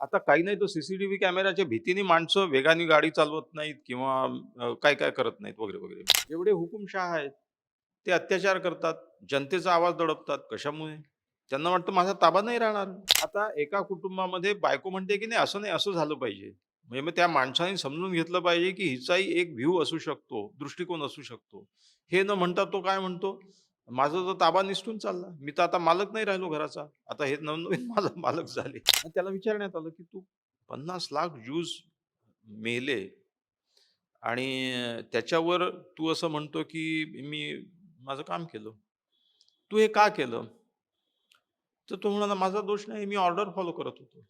आता काही नाही, तर सीसीटीव्ही कॅमेराच्या भीतीने माणसं वेगाने गाडी चालवत नाहीत किंवा काय काय करत नाहीत वगैरे वगैरे. जेवढे हुकुमशहा आहेत ते अत्याचार करतात, जनतेचा आवाज दडपतात. कशामुळे? त्यांना वाटतं माझा ताबा नाही राहणार. आता एका कुटुंबामध्ये बायको म्हणते की नाही, असं नाही, असं झालं पाहिजे. म्हणजे मग त्या माणसाने समजून घेतलं पाहिजे की हिचाही एक व्ह्यू असू शकतो, दृष्टिकोन असू शकतो. हे न म्हणता तो काय म्हणतो, माझा जो ताबा निसटून चालला. मी तर आता मालक नाही राहिलो घराचा. आता हे नवनवीन माझा मालक झाले. आणि त्याला विचारण्यात आलं, की "तू 50 लाख ज्यूज मेले आणि त्याच्यावर तू असं म्हणतो, की मी माझं काम केलं. तू हे का केलं?" तर तो म्हणाला, "माझा दोष नाही. मी ऑर्डर फॉलो करत होतो.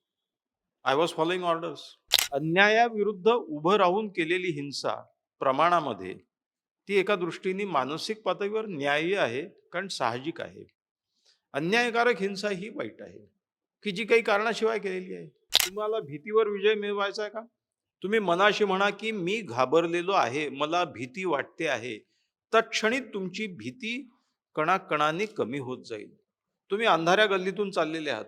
I was following orders." अन्यायाविरुद्ध उभं राहून केलेली हिंसा प्रमाणामध्ये ती एका दृष्टीने मानसिक पातळीवर न्याय्य आहे, कारण साहजिक आहे. अन्यायकारक हिंसा ही वाईट आहे, की जी काही कारणाशिवाय केलेली आहे. तुम्हाला भीतीवर विजय मिळवायचा आहे का? तुम्ही मनाशी म्हणा, की मी घाबरलेलो आहे, मला भीती वाटते आहे. तत्क्षणी तुमची भीती कणाकणाने कमी होत जाईल. तुम्ही अंधाऱ्या गल्लीतून चाललेले आहात.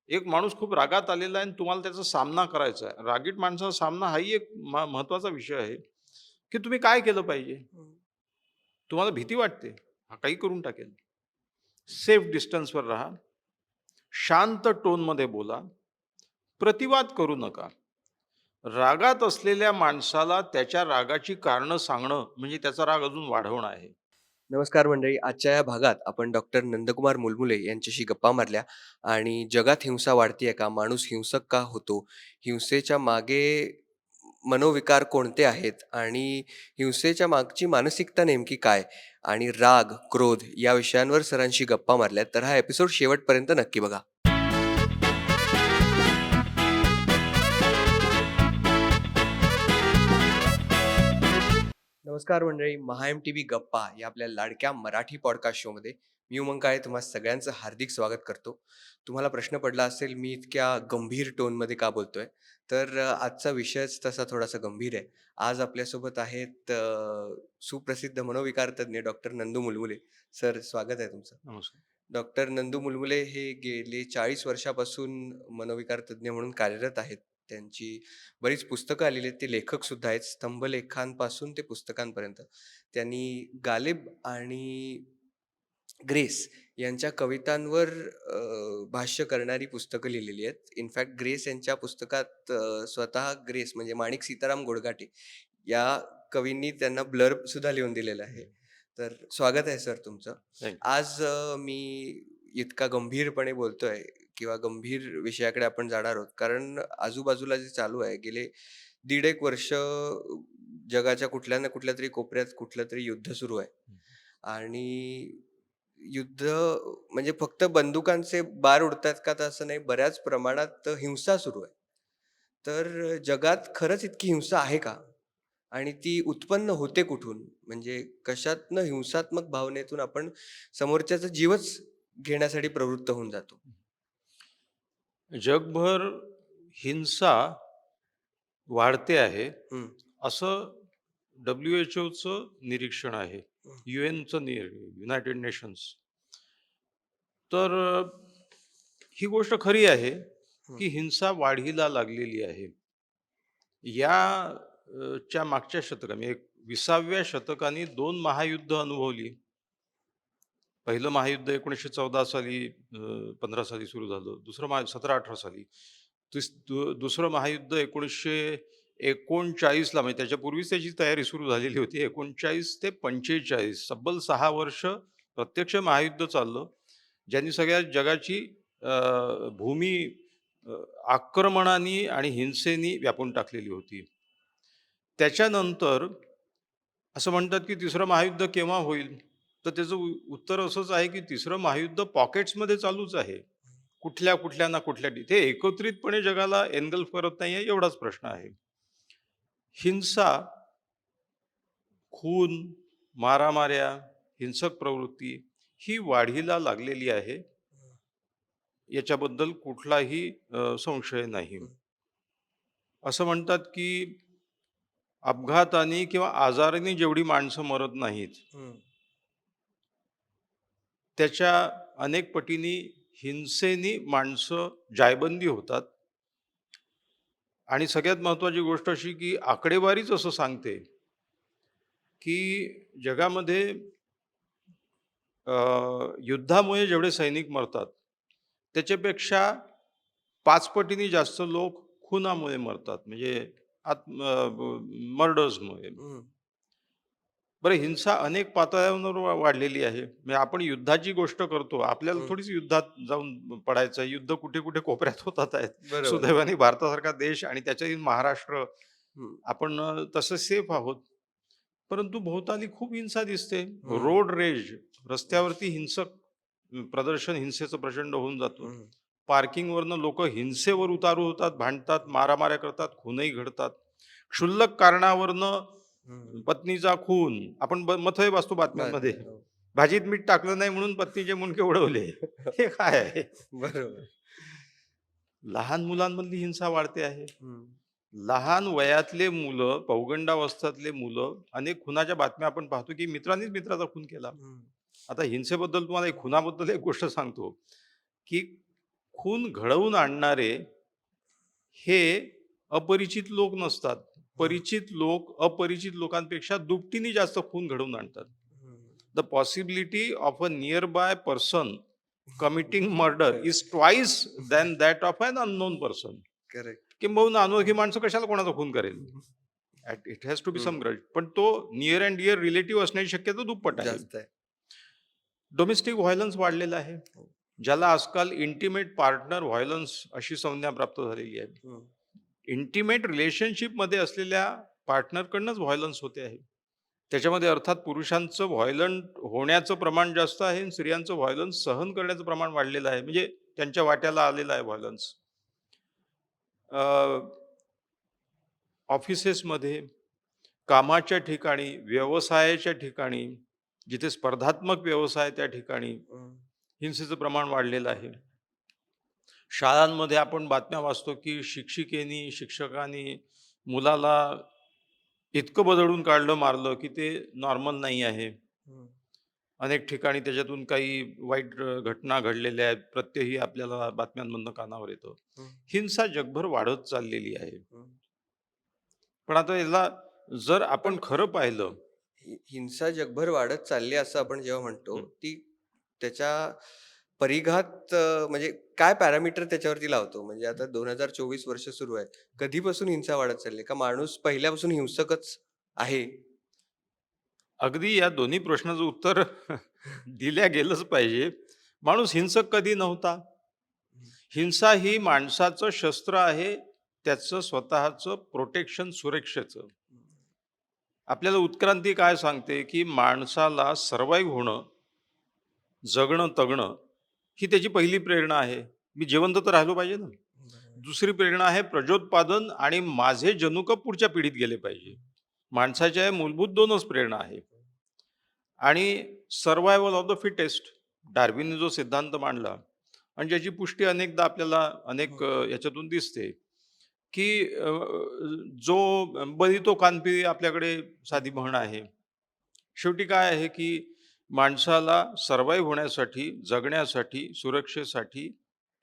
एक माणूस खूप रागात आलेला आहे आणि तुम्हाला त्याचा सामना करायचा आहे. रागीट माणसाचा सामना हाही एक महत्त्वाचा विषय आहे, की तुम्ही काय केलं पाहिजे? तुम्हाला भीती वाटते, हा काही करून टाकेल. सेफ डिस्टन्सवर राहा. शांत टोनमध्ये बोला. प्रतिवाद करू नका. रागात असलेल्या माणसाला त्याच्या रागाची कारणं सांगणं म्हणजे त्याचा राग अजून वाढवणं आहे. नमस्कार मंडळी. आजच्या या भागात आपण डॉक्टर नंदकुमार मुलमुले यांच्याशी गप्पा मारल्या आणि जगात हिंसा वाढतीये का? माणूस हिंसक का होतो? हिंसेच्या मागे मनोविकार कोणते आहेत? आणि हिंसेच्या मागची मानसिकता नेमकी काय? आणि राग, क्रोध या विषयांवर सरांशी गप्पा मारल्यात. तर हा एपिसोड शेवटपर्यंत नक्की बघा. नमस्कार मंडळी. महा एम टी व्ही गप्पा या आपल्या लाडक्या मराठी पॉडकास्ट शोमध्ये मी उमंग काळे तुम्हा सगळ्यांचं हार्दिक स्वागत करतो. तुम्हाला प्रश्न पडला असेल मी इतक्या गंभीर टोनमध्ये का बोलतोय? तर आजचा विषयच तसा थोडासा गंभीर आहे. आज आपल्यासोबत आहेत सुप्रसिद्ध मनोविकार तज्ञ डॉक्टर नंदू मुलमुले. सर, स्वागत आहे तुमचं. नमस्कार. डॉक्टर नंदू मुलमुले हे गेले 40 वर्षापासून मनोविकार तज्ञ म्हणून कार्यरत आहेत. त्यांची बरीच पुस्तकं आलेली आहेत. ते लेखक सुद्धा आहेत. स्तंभलेखांपासून ते पुस्तकांपर्यंत. त्यांनी गालिब आणि ग्रेस यांच्या कवितांवर भाष्य करणारी पुस्तकं लिहिलेली आहेत. इनफॅक्ट ग्रेस यांच्या पुस्तकात स्वतः ग्रेस म्हणजे माणिक सीताराम गोडघाटे या कवींनी त्यांना ब्लर्ब सुद्धा लिहून दिलेलं आहे. तर स्वागत आहे सर तुमचं. थँक आज मी इतका गंभीरपणे बोलतोय किंवा गंभीर विषयाकडे आपण जाणार आहोत. कारण आजूबाजूला जे चालू आहे गेले दीड एक वर्ष जगाच्या कुठल्या ना कुठल्यातरी कोपऱ्यात कुठलंतरी युद्ध सुरू आहे. आणि युद्ध म्हणजे फक्त बंदुकांचे बार उडतात का, तर असं नाही. बऱ्याच प्रमाणात हिंसा सुरू आहे. तर जगात खरंच इतकी हिंसा आहे का? आणि ती उत्पन्न होते कुठून? म्हणजे कशातनं हिंसात्मक भावनेतून आपण समोरच्याचा जीवच घेण्यासाठी प्रवृत्त होऊन जातो? जगभर हिंसा वाढते आहे, हं, असं WHO चं निरीक्षण आहे. हं, UNचं युनायटेड नेशन्स. तर ही गोष्ट खरी आहे, हं, की हिंसा वाढीला लागलेली आहे. या च्या मागच्या शतकात म्हणजे 20व्या शतकाने 2 महायुद्ध अनुभवली. पहिलं महायुद्ध 1914 साली 15 साली सुरू झालं. दुसरं 17-18 साली. दुसरं महायुद्ध 1939 ला म्हणजे त्याच्यापूर्वीच त्याची तयारी सुरू झालेली होती. 39 ते 45 तब्बल 6 वर्ष प्रत्यक्ष महायुद्ध चाललं. ज्यांनी सगळ्या जगाची भूमी अ, आक्रमणाने आणि हिंसेने व्यापून टाकलेली होती. त्याच्यानंतर असं म्हणतात, की तिसरं महायुद्ध केव्हा होईल? तर त्याचं उत्तर असंच आहे, की तिसरं महायुद्ध पॉकेट्समध्ये चालूच आहे. कुठल्या ना कुठल्या ते एकत्रितपणे जगाला एन्गल्फ करत नाहीये एवढाच प्रश्न आहे. हिंसा, खून, मारामाऱ्या, हिंसक प्रवृत्ती ही वाढीला लागलेली आहे. याच्याबद्दल कुठलाही संशय नाही. हं, असं म्हणतात, की अपघाताने किंवा आजाराने जेवढी माणसं मरत नाहीत, हं, त्याच्या अनेक पटीने हिंसेने माणसं जायबंदी होतात. आणि सगळ्यात महत्त्वाची गोष्ट अशी, की आकडेवारीच असं सांगते, की जगामध्ये युद्धामुळे जेवढे सैनिक मरतात, त्याच्यापेक्षा 5 पटीने जास्त लोक खुनामुळे मरतात. म्हणजे मर्डर्समुळे. हं, बरं, हिंसा अनेक पातळ्यांवर वाढलेली आहे. म्हणजे आपण युद्धाची गोष्ट करतो. आपल्याला हं. थोडीच युद्धात जाऊन पडायचं आहे. युद्ध कुठे-कुठे कोपऱ्यात होतात आहेत. बरोबर. सुदैवाने भारतासारखा देश आणि त्याच्याही महाराष्ट्र हं, आपण तसं सेफ आहोत. परंतु भोवताली खूप हिंसा दिसते. हं, रोड रेज, हं, रस्त्यावरती हिंसक प्रदर्शन हिंसेचं प्रचंड होऊन जातं. हं, पार्किंगवरनं लोकं हिंसेवर उतारू होतात, भांडतात, मारामाऱ्या करतात, खूनही घडतात. क्षुल्लक कारणावरनं हं. पत्नीचा खून. आपण मथळे वाचतो बातम्यांमध्ये. बातम्या. हो. भाजीत मीठ टाकलं नाही म्हणून पत्नीचे मुंडके उडवले. हे काय आहे? बरोबर. लहान मुलांमधली हिंसा वाढते आहे. हं, लहान वयातले मुलं, पौगंडावस्थातले मुलं, अनेक खुनाच्या बातम्या आपण पाहतो, की मित्रांनीच मित्राचा खून केला. हं, आता हिंसेबद्दल तुम्हाला एक खुनाबद्दल एक गोष्ट सांगतो, की खून घडवून आणणारे हे अपरिचित लोक नसतात. हं, परिचित लोक अपरिचित लोकांपेक्षा दुपटीने जास्त खून घडवून आणतात. हं. The possibility of a nearby person committing murder is twice than that of an unknown person. Correct. किंबहुना अनोळखी माणसं कशाला कोणाचा खून करेल? It has to be some hmm. Grudge. पण तो नियर अँड डिअर रिलेटिव्ह असण्याची शक्यता दुप्पट आहे. जास्त आहे. डोमेस्टिक व्हायलन्स वाढलेला आहे. हो. ज्याला आजकाल इंटिमेट पार्टनर व्हायलन्स अशी संज्ञा प्राप्त झालेली आहे. हं, इंटिमेट रिलेशनशिपमध्ये असलेल्या पार्टनरकडनंच व्हायलन्स होते आहे. त्याच्यामध्ये अर्थात पुरुषांचं व्हायलंट होण्याचं प्रमाण जास्त आहे आणि स्त्रियांचं व्हायलन्स सहन करण्याचं प्रमाण वाढलेलं आहे. म्हणजे त्यांच्या वाट्याला आलेलं आहे व्हायलन्स. ऑफिसेसमध्ये, कामाच्या ठिकाणी, व्यवसायाच्या ठिकाणी, जिथे स्पर्धात्मक व्यवसाय आहे त्या ठिकाणी हं, हिंसेचं प्रमाण वाढलेलं आहे. शाळांमध्ये आपण बातम्या वाचतो, की शिक्षिकेनी, शिक्षकांनी मुलाला इतकं बदडून काढलं, मारलं, की ते नॉर्मल नाही आहे. हं, अनेक ठिकाणी त्याच्यातून काही वाईट घटना घडलेल्या आहेत. प्रत्ययही आपल्याला बातम्यांमधनं कानावर येतं. हं, हिंसा जगभर वाढत चाललेली आहे. हं. पण आता याला जर आपण पण खरं पाहिलं. हिंसा जगभर वाढत चालली आहे असं आपण जेव्हा म्हणतो, ती त्याच्या परिघात म्हणजे काय पॅरामीटर त्याच्यावरती लावतो? म्हणजे आता 2024 वर्ष सुरू आहे. कधीपासून हिंसा वाढत चालली आहे? का माणूस पहिल्यापासून हिंसकच आहे? अगदी या दोन्ही प्रश्नाचं उत्तर दिल्या गेलंच पाहिजे. माणूस हिंसक कधी नव्हता. हं, हिंसा ही माणसाचं शस्त्र आहे, त्याचं स्वतःचं प्रोटेक्शन, सुरक्षेचं. हं, आपल्याला उत्क्रांती काय सांगते, की माणसाला सर्व्हाइव्ह होणं, जगणं, तगणं ही त्याची पहिली प्रेरणा आहे. मी जिवंत तर राहिलो पाहिजे ना. बरोबर. दुसरी प्रेरणा आहे प्रजोत्पादन आणि माझे जनुक पुढच्या पिढीत गेले पाहिजे. माणसाच्या मूलभूत 2च प्रेरणा आहे. आणि सर्व्हायव्हल ऑफ द फिटेस्ट, डार्विनने जो सिद्धांत मांडला आणि ज्याची पुष्टी अनेकदा आपल्याला हं, अनेक याच्यातून दिसते, की जो बळी तो कानपिळी आपल्याकडे साधी म्हण आहे. शेवटी काय आहे, की माणसाला सर्व्हाइव्ह होण्यासाठी, जगण्यासाठी, सुरक्षेसाठी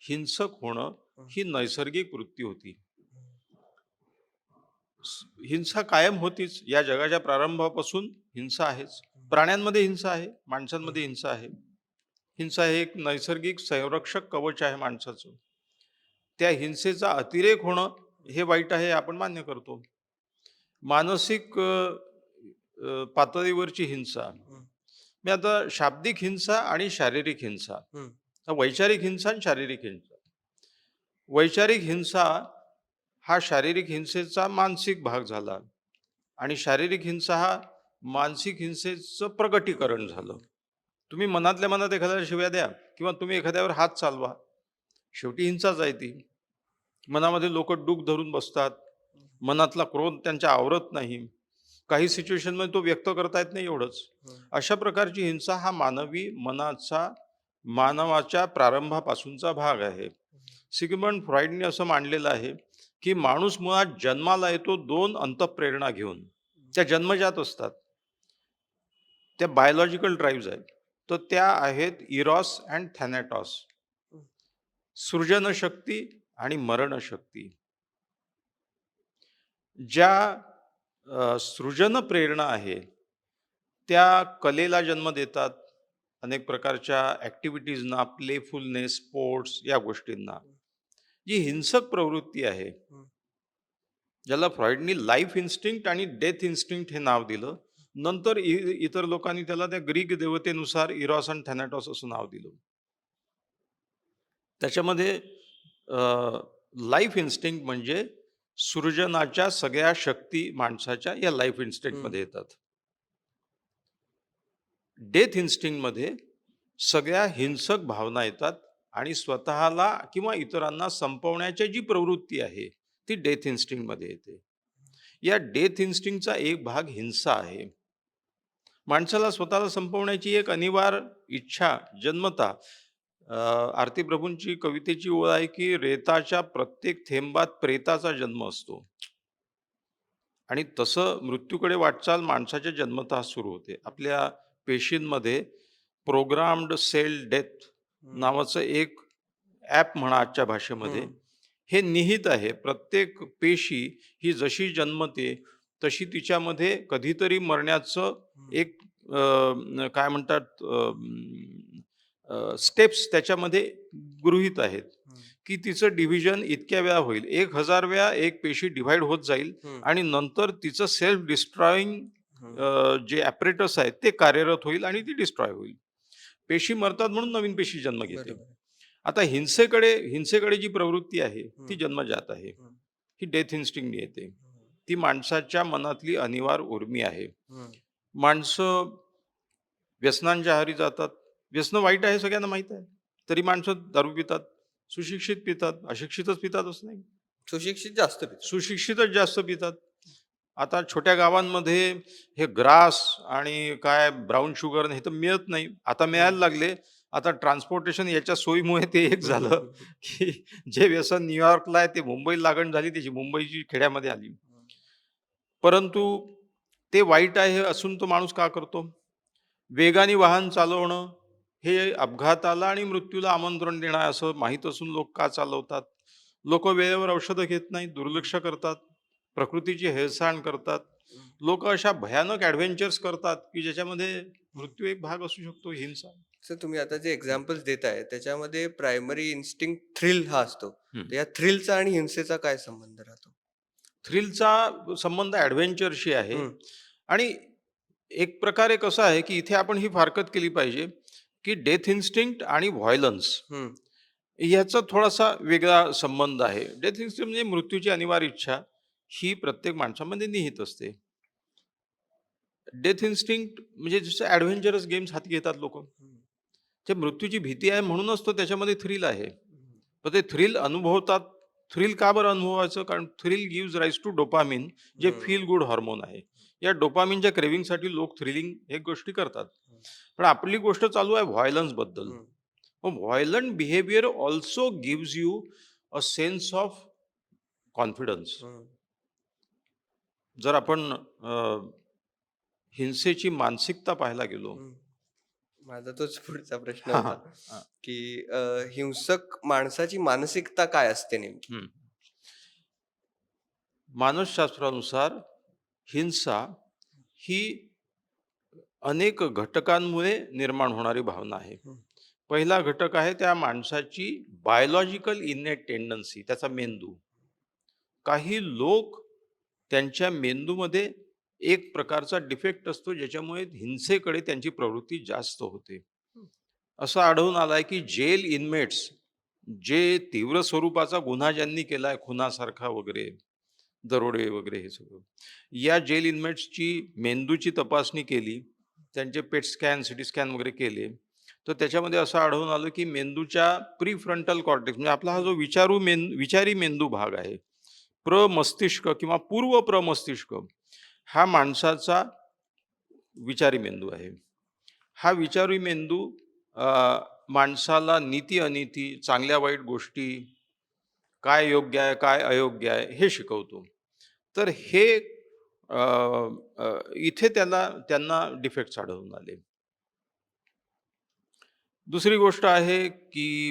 हिंसक होणं हं, ही नैसर्गिक वृत्ती होती. हं, हिंसा कायम होतीच. या जगाच्या प्रारंभापासून हिंसा आहेच. हं, प्राण्यांमध्ये हिंसा आहे, हं, माणसांमध्ये हिंसा आहे. हिंसा हे एक नैसर्गिक संरक्षक कवच आहे माणसाचं. त्या हिंसेचा अतिरेक होणं हे वाईट आहे, आपण मान्य करतो. मानसिक पातळीवरची हिंसा. हं, मी आता शाब्दिक हिंसा आणि शारीरिक हिंसा. हं, वैचारिक हिंसा आणि शारीरिक हिंसा. वैचारिक हिंसा हा शारीरिक हिंसेचा मानसिक भाग झाला आणि शारीरिक हिंसा हा मानसिक हिंसेचं प्रगटीकरण झालं. तुम्ही मनातल्या मनात एखाद्याला शिव्या द्या किंवा तुम्ही एखाद्यावर हात चालवा. शेवटी हिंसाच आहे ती. मनामध्ये लोकं डूख धरून बसतात. मनातला क्रोध त्यांच्या आवरत नाही. काही सिच्युएशनमध्ये तो व्यक्त करता येत नाही एवढंच. हं, अशा प्रकारची हिंसा हा मानवी मनाचा मानवाच्या प्रारंभापासूनचा भाग आहे. सिग्मंड फ्रॉइडने असं मांडलेलं आहे, की माणूस मुळात जन्माला येतो 2 अंतःप्रेरणा घेऊन. त्या जन्मजात असतात. त्या बायोलॉजिकल ड्राईव्हज आहेत. तर त्या आहेत इरॉस अँड थॅनॅटॉस. हं, सृजनशक्ती आणि मरणशक्ती. ज्या सृजन प्रेरणा आहे, त्या कलेला जन्म देतात. अनेक प्रकारच्या ॲक्टिव्हिटीजना, प्लेफुलनेस, स्पोर्ट्स या गोष्टींना. हं, जी हिंसक प्रवृत्ती आहे, हं. ज्याला फ्रॉइडनी लाईफ इन्स्टिंक्ट आणि डेथ इन्स्टिंक्ट हे नाव दिलं. नंतर इतर लोकांनी त्याला त्या ग्रीक देवतेनुसार इरॉस आणि थॅनाटॉस असं नाव दिलं. त्याच्यामध्ये लाईफ इन्स्टिंक्ट म्हणजे सृजनाच्या सगळ्या शक्ती माणसाच्या या लाईफ हं. इन्स्टिंक्टमध्ये येतात. डेथ इन्स्टिंक्टमध्ये सगळ्या हिंसक भावना येतात आणि स्वतःला किंवा इतरांना संपवण्याची जी प्रवृत्ती आहे, ती डेथ इन्स्टिंक्टमध्ये येते. या डेथ इन्स्टिंक्टचा एक भाग हिंसा आहे. माणसाला स्वतःला संपवण्याची एक अनिवार्य इच्छा जन्मता. अ, आरती प्रभूंची कवितेची ओळ आहे की रेताच्या प्रत्येक थेंबात प्रेताचा जन्म असतो आणि तसं मृत्यूकडे वाटचाल माणसाच्या जन्मतः सुरू होते. आपल्या पेशींमध्ये प्रोग्राम्ड सेल डेथ हं, नावाचं एक ॲप म्हणा आजच्या भाषेमध्ये, हं, हे निहित आहे. प्रत्येक पेशी ही जशी जन्मते, तशी तिच्यामध्ये कधीतरी मरण्याचं हं, एक काय म्हणतात स्टेप्स त्याच्यामध्ये गृहीत आहेत, हं, की तिचं डिव्हिजन इतक्या वेळा होईल. 1000 वेळा एक पेशी डिव्हाईड होत जाईल हं, आणि नंतर तिचं सेल्फ डिस्ट्रॉइंग हं. जे ॲपरेटस आहे ते कार्यरत होईल आणि ती डिस्ट्रॉय होईल. पेशी मरतात म्हणून नवीन पेशी जन्म घेते. बरोबर आहे. आता हिंसेकडे जी प्रवृत्ती आहे, ती हं, जन्मजात आहे. हं, ही डेथ इन्स्टिंक्टनी येते. हं, ती माणसाच्या मनातली अनिवार्य उर्मी आहे. हं, माणसं व्यसनांच्या आहारी जातात. व्यसनं वाईट आहे सगळ्यांना माहीत आहे. तरी माणसं दारू पितात. सुशिक्षित पितात, अशिक्षितच पितात असं नाही. सुशिक्षित जास्त पितात. सुशिक्षितच जास्त पितात. आता छोट्या गावांमध्ये हे ग्रास आणि काय ब्राउन शुगर हे तर मिळत नाही. आता हं. मिळायला लागले. आता ट्रान्सपोर्टेशन याच्या सोयीमुळे ते एक हं, हं, झालं, हं, हं. की जे व्यसन न्यूयॉर्कला आहे ते मुंबईला लागण झाली त्याची मुंबईची खेड्यामध्ये आली. परंतु ते वाईट आहे असून तो माणूस का करतो? वेगाने वाहन चालवणं हे अपघाताला आणि मृत्यूला आमंत्रण देणं आहे असं माहीत असून लोक का चालवतात? लोकं वेळेवर औषधं घेत नाहीत, दुर्लक्ष करतात, प्रकृतीची हेळसांड करतात. लोकं अशा भयानक ॲडव्हेंचर्स करतात, की ज्याच्यामध्ये मृत्यू एक भाग असू शकतो, हिंसा. सर तुम्ही आता जे हं, एक्झाम्पल्स देताय त्याच्यामध्ये प्रायमरी इन्स्टिंक्ट थ्रिल हा असतो. हं. तर या थ्रिलचा आणि हिंसेचा काय संबंध राहतो? थ्रिलचा संबंध ॲडव्हेंचरशी आहे हं, आणि एक प्रकारे कसं आहे, की इथे आपण ही फारकत केली पाहिजे, की डेथ इन्स्टिंक्ट आणि व्हायलन्स हं, ह्याचा थोडासा वेगळा संबंध आहे. डेथ इन्स्टिंक्ट म्हणजे मृत्यूची अनिवार्य इच्छा, ही प्रत्येक माणसामध्ये निहित असते. डेथ इन्स्टिंक्ट म्हणजे जसं ॲडव्हेंचरस गेम्स हाती घेतात लोकं. हं, ते मृत्यूची भीती आहे म्हणूनच तो त्याच्यामध्ये थ्रिल आहे. हं, पण ते थ्रिल अनुभवतात. थ्रिल का बरं अनुभवायचं? कारण thrill gives rise to dopamine जे हं, फील गुड हार्मोन आहे. या डोपामाइनच्या क्रेव्हिंगसाठी लोक थ्रिलिंग हे गोष्टी करतात. हं, पण आपली गोष्ट चालू आहे व्हायलन्सबद्दल. हं, मग violent behaviour also gives you a sense of confidence. हं, जर आपण हिंसेची मानसिकता पाहायला गेलो. हं. माझा तोच पुढचा प्रश्न हां, होता, हां. हां. की हिंसक माणसाची मानसिकता काय असते नेमकी? हं. मानसशास्त्रानुसार हिंसा ही अनेक घटकांमुळे निर्माण होणारी भावना आहे. हं, पहिला घटक आहे त्या माणसाची बायोलॉजिकल इनेट टेंडन्सी, त्याचा मेंदू. काही लोक त्यांच्या मेंदूमध्ये एक प्रकारचा डिफेक्ट असतो ज्याच्यामुळे हिंसेकडे त्यांची प्रवृत्ती जास्त होते. हं, असं आढळून आलंय की जेल इनमेट्स जे तीव्र स्वरूपाचा गुन्हा ज्यांनी केलाय खुनासारखा वगैरे, दरोडे वगैरे हे सगळं. या जेल इनमेट्सची मेंदूची तपासणी केली. त्यांचे पेट स्कॅन, सीटी स्कॅन वगैरे केले. तर त्याच्यामध्ये असं आढळून आलं, की मेंदूच्या प्रीफ्रंटल कॉर्टेक्स म्हणजे आपला हा हं, जो विचारी मेंदू भाग आहे. प्रमस्तिष्क किंवा पूर्व प्रमस्तिष्क हा माणसाचा विचारी मेंदू आहे. हा विचारी मेंदू अ, माणसाला नीती-अनीती, चांगल्या-वाईट गोष्टी, काय योग्य आहे, काय अयोग्य आहे हे शिकवतो. तर हे अ, इथे त्यांना डिफेक्ट्स आढळून आले. दुसरी गोष्ट आहे की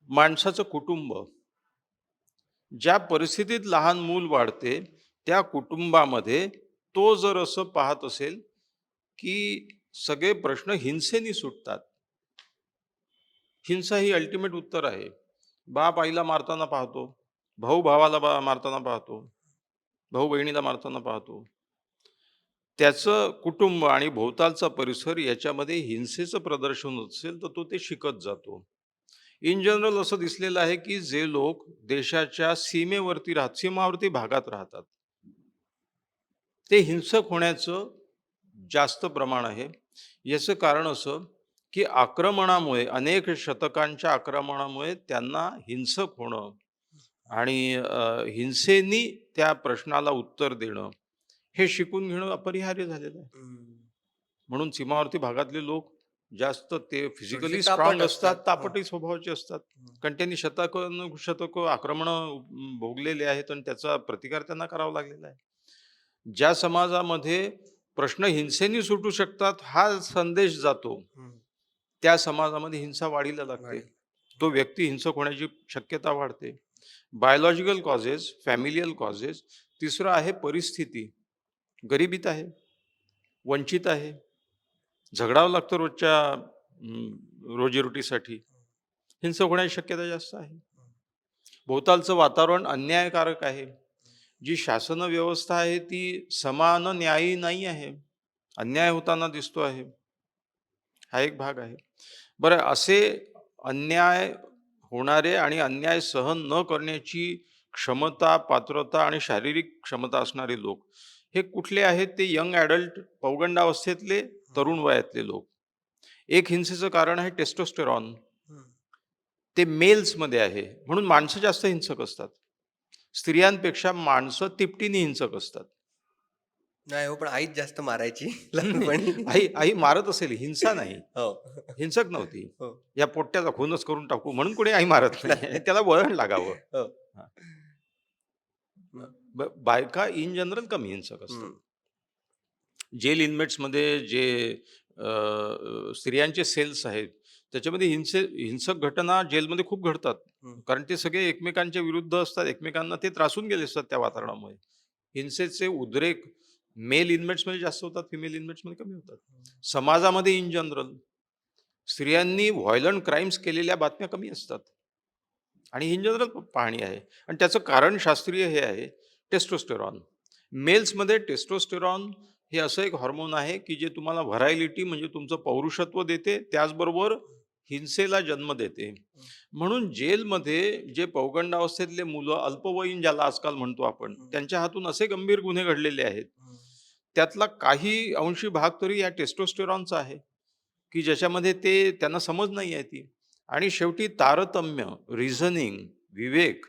माणसाचं कुटुंब ज्या परिस्थितीत लहान मूल वाढते, त्या कुटुंबामध्ये तो जर असं पाहत असेल, की सगळे प्रश्न हिंसेने सुटतात. हिंसा ही अल्टिमेट उत्तर आहे. बाप आईला मारताना पाहतो, भाऊ भावाला मारताना पाहतो, भाऊ बहिणीला मारताना पाहतो. त्याचं कुटुंब आणि भोवतालचा परिसर याच्यामध्ये हिंसेचं प्रदर्शन होत असेल, तर तो ते शिकत जातो. इन जनरल असं दिसलेलं आहे, की जे लोक देशाच्या सीमावर्ती भागात राहतात, ते हिंसक होण्याचं जास्त प्रमाण आहे. याचं कारण असं, की आक्रमणामुळे अनेक शतकांच्या आक्रमणामुळे त्यांना हिंसक होणं आणि हिंसेनी त्या प्रश्नाला उत्तर देणं, हे शिकून घेणं अपरिहार्य झालेलं आहे. हं. म्हणून सीमावर्ती भागातले लोक जास्त ते थोडेसे फिजिकली तापट स्ट्रॉंग असतात, असतात. हां. तापटही स्वभावाचे असतात. हं. कारण त्यांनी शतकं आक्रमणं भोगलेले आहेत आणि त्याचा प्रतिकार त्यांना करावा लागलेला आहे. ज्या समाजामध्ये प्रश्न हिंसेने सुटू शकतात हा संदेश जातो, हं. त्या समाजामध्ये हिंसा वाढीला लागते. वाढेल. तो व्यक्ती हिंसक होण्याची शक्यता वाढते. Biological causes, familial causes. तिसरं आहे परिस्थिती. गरिबीत आहे, वंचित आहे, झगडावं लागतं रोजच्या रोजीरोटीसाठी. हिंसक होण्याची शक्यता जास्त आहे. भोवतालचं वातावरण अन्यायकारक आहे. जी शासन व्यवस्था आहे ती समान न्यायी नाही आहे. अन्याय होताना दिसतो आहे. हा एक भाग आहे. बरं असे अन्याय होणारे आणि अन्याय सहन न करण्याची क्षमता, पात्रता आणि शारीरिक क्षमता असणारे लोक, हे कुठले आहेत? ते यंग ॲडल्ट पौगंडावस्थेतले तरुण वयातले लोक. एक हिंसेचं कारण आहे टेस्टोस्टेरॉन. हं. ते मेल्समध्ये आहे. म्हणून माणसं जास्त हिंसक असतात. स्त्रियांपेक्षा माणसं तिपटीने हिंसक असतात. नाही हो, पण आईच जास्त मारायची नाही, लहानपणी. आई आई मारत असेल, हिंसा नाही. हो. हिंसक नव्हती. हो. या पोट्ट्याचा खूनच करून टाकू म्हणून कोणी आई मारत नाही. त्याला वळण लागावं. हो. हां. मग बायका इन जनरल कमी हिंसक असतात. हं. जेल इनमेट्समध्ये जे स्त्रियांचे सेल्स आहेत, त्याच्यामध्ये हिंसक घटना जेलमध्ये खूप घडतात. हं. कारण ते सगळे एकमेकांच्या विरुद्ध असतात. एकमेकांना ते त्रासून गेले असतात त्या वातावरणामुळे. हिंसेचे उद्रेक मेल इनमेट्समध्ये जास्त होतात, फिमेल इनमेट्समध्ये कमी होतात. समाजामध्ये इन जनरल स्त्रियांनी व्हायलंट क्राईम्स केलेल्या बातम्या कमी असतात आणि इन जनरल पाहणी आहे आणि त्याचं कारण शास्त्रीय हे आहे टेस्टोस्टेरॉन. मेल्समध्ये टेस्टोस्टेरॉन हे असं एक हॉर्मोन आहे की जे तुम्हाला व्हरायलिटी म्हणजे तुमचं पौरुषत्व देते, त्याचबरोबर हिंसेला जन्म देते. म्हणून जेलमध्ये जे पौगंडावस्थेतले मुलं अल्पवयीन ज्याला आजकाल म्हणतो आपण, त्यांच्या हातून असे गंभीर गुन्हे घडलेले आहेत, त्यातला काही अंशी भाग तरी या टेस्टोस्टेरॉनचा आहे, की ज्याच्यामध्ये ते त्यांना समज नाही आहे ती. आणि शेवटी तारतम्य, रिझनिंग, विवेक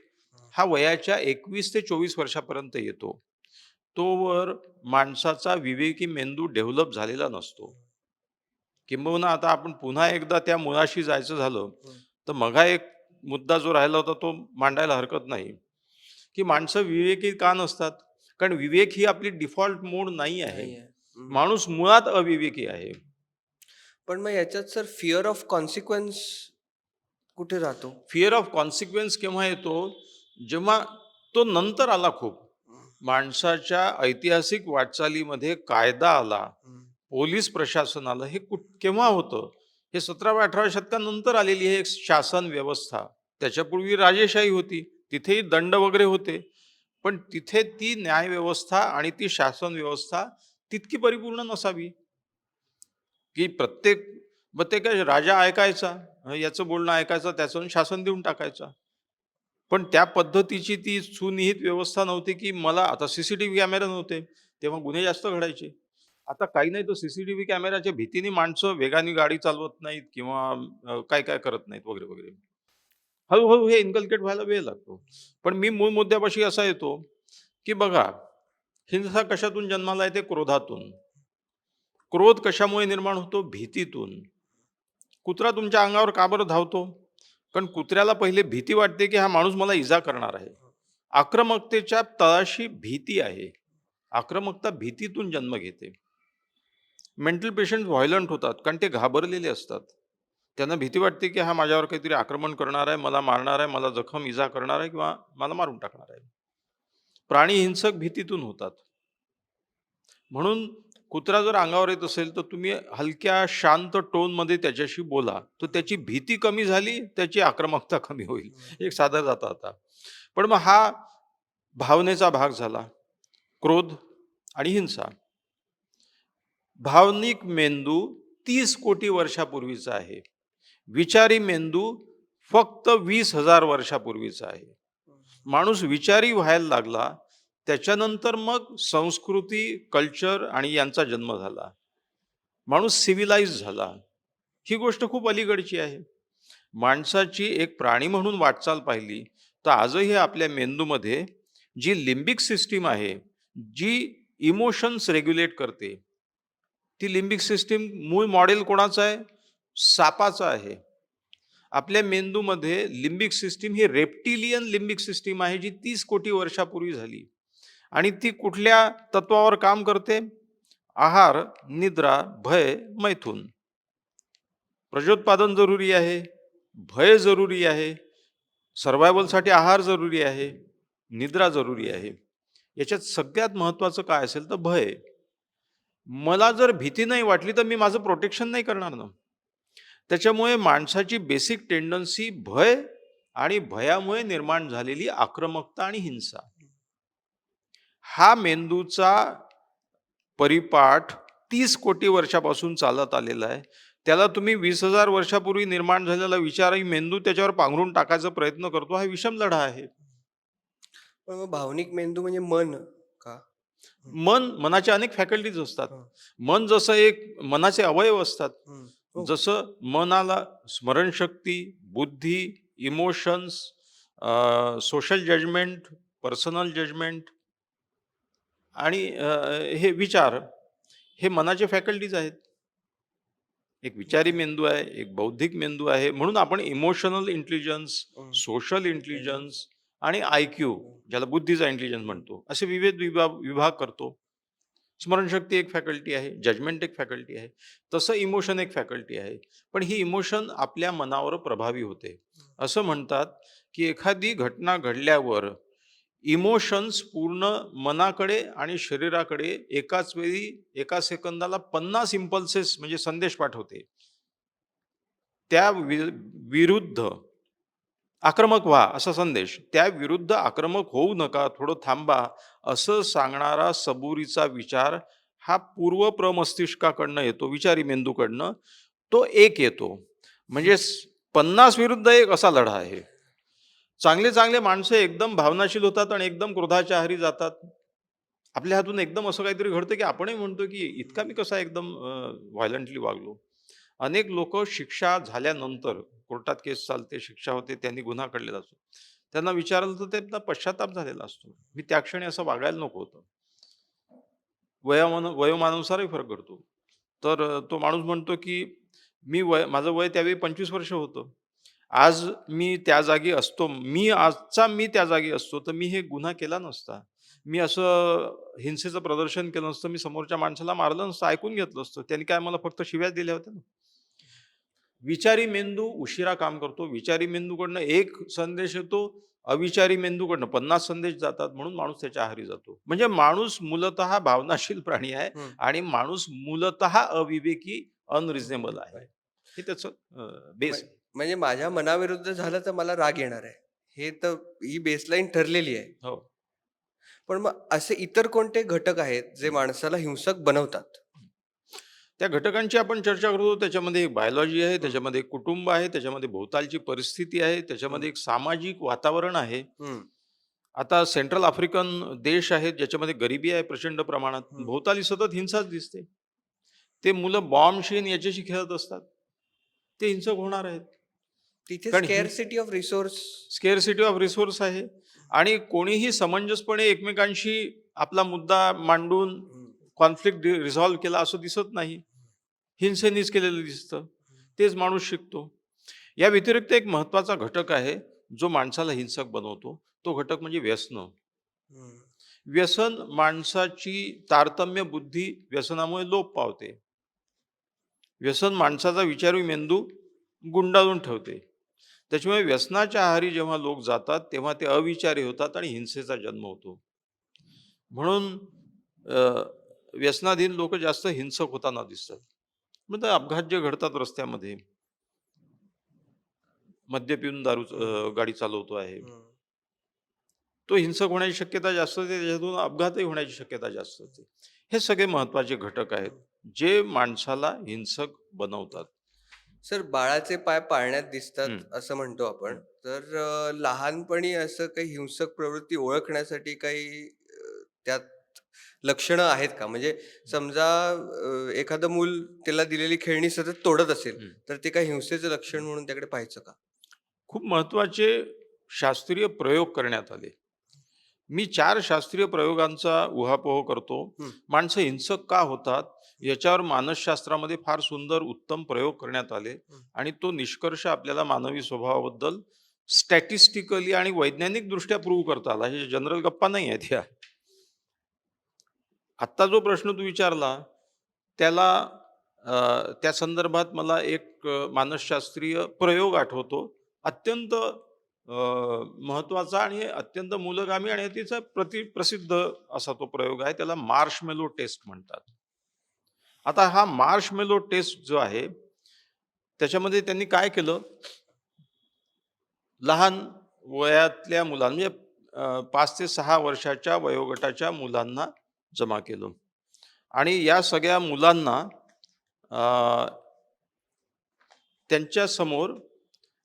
हा वयाच्या 21 ते 24 वर्षापर्यंत येतो. तोवर माणसाचा विवेकी मेंदू डेव्हलप झालेला नसतो. किंबहुना आता आपण पुन्हा एकदा त्या मुळाशी जायचं झालं, तर मघा एक मुद्दा जो राहिला होता तो मांडायला हरकत नाही, की माणसं विवेकी का नसतात? कारण विवेक ही आपली डिफॉल्ट मोड नाही आहे. नाही आहे. हं. माणूस मुळात अविवेकी आहे. पण मग याच्यात सर फिअर ऑफ कॉन्सिक्वेन्स कुठे राहतो? फिअर ऑफ कॉन्सिक्वेन्स केव्हा येतो? जेव्हा तो नंतर आला खूप. माणसाच्या ऐतिहासिक वाटचालीमध्ये कायदा आला, हं. पोलीस प्रशासन आलं. हे केव्हा होतं? हे 17व्या-18व्या शतकानंतर आलेली आहे एक शासन व्यवस्था. त्याच्यापूर्वी राजेशाही होती. तिथेही दंड वगैरे होते. पण तिथे ती न्यायव्यवस्था आणि ती शासन व्यवस्था तितकी परिपूर्ण नसावी. की मग ते काय राजा ऐकायचा, याचं बोलणं ऐकायचं, त्याचं शासन देऊन टाकायचा. पण त्या पद्धतीची ती सुनिहित व्यवस्था नव्हती, की मला आता सीसीटीव्ही कॅमेरा नव्हते, तेव्हा गुन्हे जास्त घडायचे. आता काही नाही तर सीसीटीव्ही कॅमेराच्या भीतीने माणसं वेगाने गाडी चालवत नाहीत किंवा काय-काय करत नाहीत वगैरे, वगैरे. हळू हे इन्कल्केट व्हायला वेळ लागतो. पण मी मूळ मुद्द्यापाशी असा येतो, की बघा हिंसा कशातून जन्माला येते? क्रोधातून. क्रोध कशामुळे निर्माण होतो? भीतीतून. कुत्रा तुमच्या अंगावर का बरं धावतो? कारण कुत्र्याला पहिले भीती वाटते, की हा माणूस मला इजा करणार आहे. आक्रमकतेच्या तळाशी भीती आहे. आक्रमकता भीतीतून जन्म घेते. मेंटल पेशंट व्हायलंट होतात कारण ते घाबरलेले असतात. त्यांना भीती वाटते, की हा माझ्यावर काहीतरी आक्रमण करणार आहे, मला मारणार आहे, मला जखम, इजा करणार आहे किंवा मला मारून टाकणार आहे. प्राणी हिंसक भीतीतून होतात. म्हणून कुत्रा जर अंगावर येत असेल, तर तुम्ही हलक्या शांत टोनमध्ये त्याच्याशी बोला. तर त्याची भीती कमी झाली, त्याची आक्रमकता कमी होईल. हं. एक साधं जाता आता. पण मग हा भावनेचा भाग झाला. क्रोध आणि हिंसा. भावनिक मेंदू 30 कोटी वर्षापूर्वीचा आहे. विचारी मेंदू फक्त 20,000 वर्षापूर्वीचा आहे. माणूस विचारी व्हायला लागला, त्याच्यानंतर मग संस्कृती, कल्चर आणि यांचा जन्म झाला. माणूस सिव्हिलाइज झाला. ही गोष्ट खूप अलीकडची आहे. माणसाची एक प्राणी म्हणून वाटचाल पाहिली, तर आजही आपल्या मेंदूमध्ये जी लिंबिक सिस्टीम आहे, जी इमोशन्स रेग्युलेट करते, ती लिंबिक सिस्टीम मूळ मॉडेल कोणाचं आहे? सापाचं आहे. आपल्या मेंदूमध्ये लिंबिक सिस्टीम ही रेप्टिलियन लिंबिक सिस्टीम आहे, जी 30 कोटी वर्षापूर्वी झाली. आणि ती कुठल्या तत्वावर काम करते? आहार, निद्रा, भय, मैथून. प्रजोत्पादन जरुरी आहे, भय जरुरी आहे, सर्व्हायव्हलसाठी आहार जरुरी आहे, निद्रा जरुरी आहे. याच्यात सगळ्यात महत्वाचं काय असेल तर भय. मला जर भीती नाही वाटली तर मी माझं प्रोटेक्शन नाही करणार ना. त्याच्यामुळे माणसाची बेसिक टेंडन्सी भय आणि भयामुळे निर्माण झालेली आक्रमकता आणि हिंसा. हा मेंदूचा परिपाठ 30 कोटी वर्षापासून चालत आलेला आहे. त्याला तुम्ही 20,000 वर्षापूर्वी निर्माण झालेला विचारही मेंदू त्याच्यावर पांघरून टाकायचा प्रयत्न करतो. हा विषम लढा आहे. पण मग भावनिक मेंदू म्हणजे मन का? हं, मनाच्या अनेक फॅकल्टीज असतात. हं, मन जसं एक मनाचे अवयव असतात. हं. हो. जसं मनाला स्मरणशक्ती, बुद्धी, emotions, social judgement, personal judgement आणि हे विचार, हे मनाचे फॅकल्टीज आहेत. एक विचारी मेंदू आहे, एक बौद्धिक मेंदू आहे. म्हणून आपण इमोशनल इंटेलिजन्स, हं, सोशल हं, इंटेलिजन्स आणि आय-क्यू, हं, ज्याला बुद्धीचा इंटेलिजन्स हं. म्हणतो, असे विविध विभाग विभाग करतो. स्मरणशक्ती एक फॅकल्टी आहे, जजमेंट एक फॅकल्टी आहे. तसं इमोशन एक फॅकल्टी आहे. पण ही इमोशन आपल्या मनावर प्रभावी होते. असं म्हणतात, की एखादी घटना घडल्यावर इमोशन्स पूर्ण मनाकडे आणि शरीराकडे एकाच वेळी एका सेकंदाला 50 इम्पल्सेस म्हणजे संदेश पाठवते. त्या विरुद्ध आक्रमक व्हा असा संदेश. त्या विरुद्ध आक्रमक होऊ नका, थोडं थांबा, असं सांगणारा सबुरीचा विचार हा पूर्व प्रमस्तिष्काकडनं येतो, विचारी मेंदूकडनं. तो एक येतो. म्हणजे 50 विरुद्ध 1 असा लढा आहे. चांगले चांगले माणसं एकदम भावनाशील होतात आणि एकदम क्रोधाच्या आहारी जातात. आपल्या हातून एकदम असं काहीतरी घडतं, की आपणही म्हणतो, की इतका मी कसा एकदम व्हायलंटली वागलो. अनेक लोक शिक्षा झाल्यानंतर कोर्टात केस चालते, शिक्षा होते, त्यांनी गुन्हा घडलेला असतो. त्यांना विचारलं तर त्यांना पश्चाताप झालेला असतो. मी त्या क्षणी असं वागायला नको होतं. वयोमानानुसारही फरक पडतो. तर तो माणूस म्हणतो, की माझं वय त्यावेळी 25 वर्ष होतं. आज मी आजचा मी त्या जागी असतो, तर मी हे गुन्हा केला नसता. मी असं हिंसेचं प्रदर्शन केलं नसतं, मी समोरच्या माणसाला मारलं नसतं, ऐकून घेतलं असतं. त्यांनी काय मला फक्त शिव्याच दिल्या होत्या ना. विचारी मेंदू उशिरा काम करतो. विचारी मेंदूकडनं एक संदेश येतो, अविचारी मेंदूकडनं 50 संदेश जातात, म्हणून माणूस त्याच्या आहारी जातो. म्हणजे माणूस मूलतः भावनाशील प्राणी आहे हं, आणि माणूस मूलतः अविवेकी, अनरिझनेबल आहे. राइट. हे त्याचं म्ह बेस आहे. म्हणजे माझ्या मनाविरुद्ध झालं तर मला राग येणार आहे. हे तर ही बेसलाईन ठरलेली आहे. हो. पण मग असे इतर कोणते घटक आहेत जे माणसाला हिंसक बनवतात? त्या घटकांची आपण चर्चा करतो. त्याच्यामध्ये एक बायोलॉजी आहे, हं, त्याच्यामध्ये एक कुटुंब आहे, त्याच्यामध्ये भोवतालची परिस्थिती आहे, हं, त्याच्यामध्ये एक सामाजिक वातावरण आहे. हं, आता सेंट्रल आफ्रिकन देश आहेत, ज्याच्यामध्ये गरिबी आहे प्रचंड प्रमाणात. हं. भोवताली सतत हिंसाच दिसते. ते मुलं बॉम्बशी आणि याच्याशी खेळत असतात. ते हिंसक होणार आहेत. तिथे कारण स्कॅरसिटी ऑफ रिसोर्स. स्केअरसिटी ऑफ रिसोर्स आहे आणि कोणीही समंजसपणे एकमेकांशी आपला मुद्दा मांडून हं, कॉन्फ्लिक्ट रिझॉल्व्ह केला असं दिसत नाही. हिंसेनीच केलेलं दिसतं. तेच माणूस शिकतो. या व्यतिरिक्त एक महत्त्वाचा घटक आहे, जो माणसाला हिंसक बनवतो. तो घटक म्हणजे व्यसनं. हं, व्यसन माणसाची तारतम्य बुद्धी व्यसनामुळे लोप पावते. व्यसन माणसाचा विचारी मेंदू गुंडाळून ठेवते. त्याच्यामुळे व्यसनाच्या आहारी जेव्हा लोक जातात तेव्हा ते अविचारी होतात आणि हिंसेचा जन्म होतो. म्हणून अ, व्यसनाधीन लोक जास्त हिंसक होताना दिसतात. मग ते अपघात जे घडतात रस्त्यामध्ये, मद्य पिऊन हं, गाडी चालवतो आहे, हं. तो हिंसक होण्याची शक्यता जास्त असते, त्याच्यातून अपघातही होण्याची शक्यता जास्त असते. हे सगळे महत्वाचे घटक आहेत जे माणसाला हिंसक बनवतात. सर, बाळाचे पाय पाळण्यात दिसतात हम्म, असं म्हणतो आपण. हम्म. तर लहानपणी असं काही हिंसक प्रवृत्ती ओळखण्यासाठी काही त्यात लक्षणं आहेत का? म्हणजे समजा एखादं मूल त्याला दिलेली खेळणी सतत तोडत असेल, हम्म. तर ते काही हिंसेचं लक्षण म्हणून त्याकडे पाहायचं का? खूप महत्वाचे शास्त्रीय प्रयोग करण्यात आले. मी 4 शास्त्रीय प्रयोगांचा उहापोह करतो. हं, माणसं हिंसक का होतात? याच्यावर मानसशास्त्रामध्ये फार सुंदर उत्तम प्रयोग करण्यात आले हं. आणि तो निष्कर्ष आपल्याला मानवी स्वभावाबद्दल स्टॅटिस्टिकली आणि वैज्ञानिकदृष्ट्या प्रूव्ह करता आला. हे जनरल गप्पा नाही आहेत ह्या. आत्ता जो प्रश्न तू विचारला त्याला त्या संदर्भात मला एक मानसशास्त्रीय प्रयोग आठवतो. अत्यंत महत्त्वाचा आणि अत्यंत मूलगामी आणि अतिशय प्रसिद्ध असा तो प्रयोग आहे. त्याला मार्शमेलो टेस्ट म्हणतात. आता हा मार्शमेलो टेस्ट जो आहे, त्याच्यामध्ये त्यांनी काय केलं, लहान वयातल्या मुलांना म्हणजे 5 ते 6 वर्षाच्या वयोगटाच्या मुलांना जमा केलं आणि या सगळ्या मुलांना अ, त्यांच्या समोर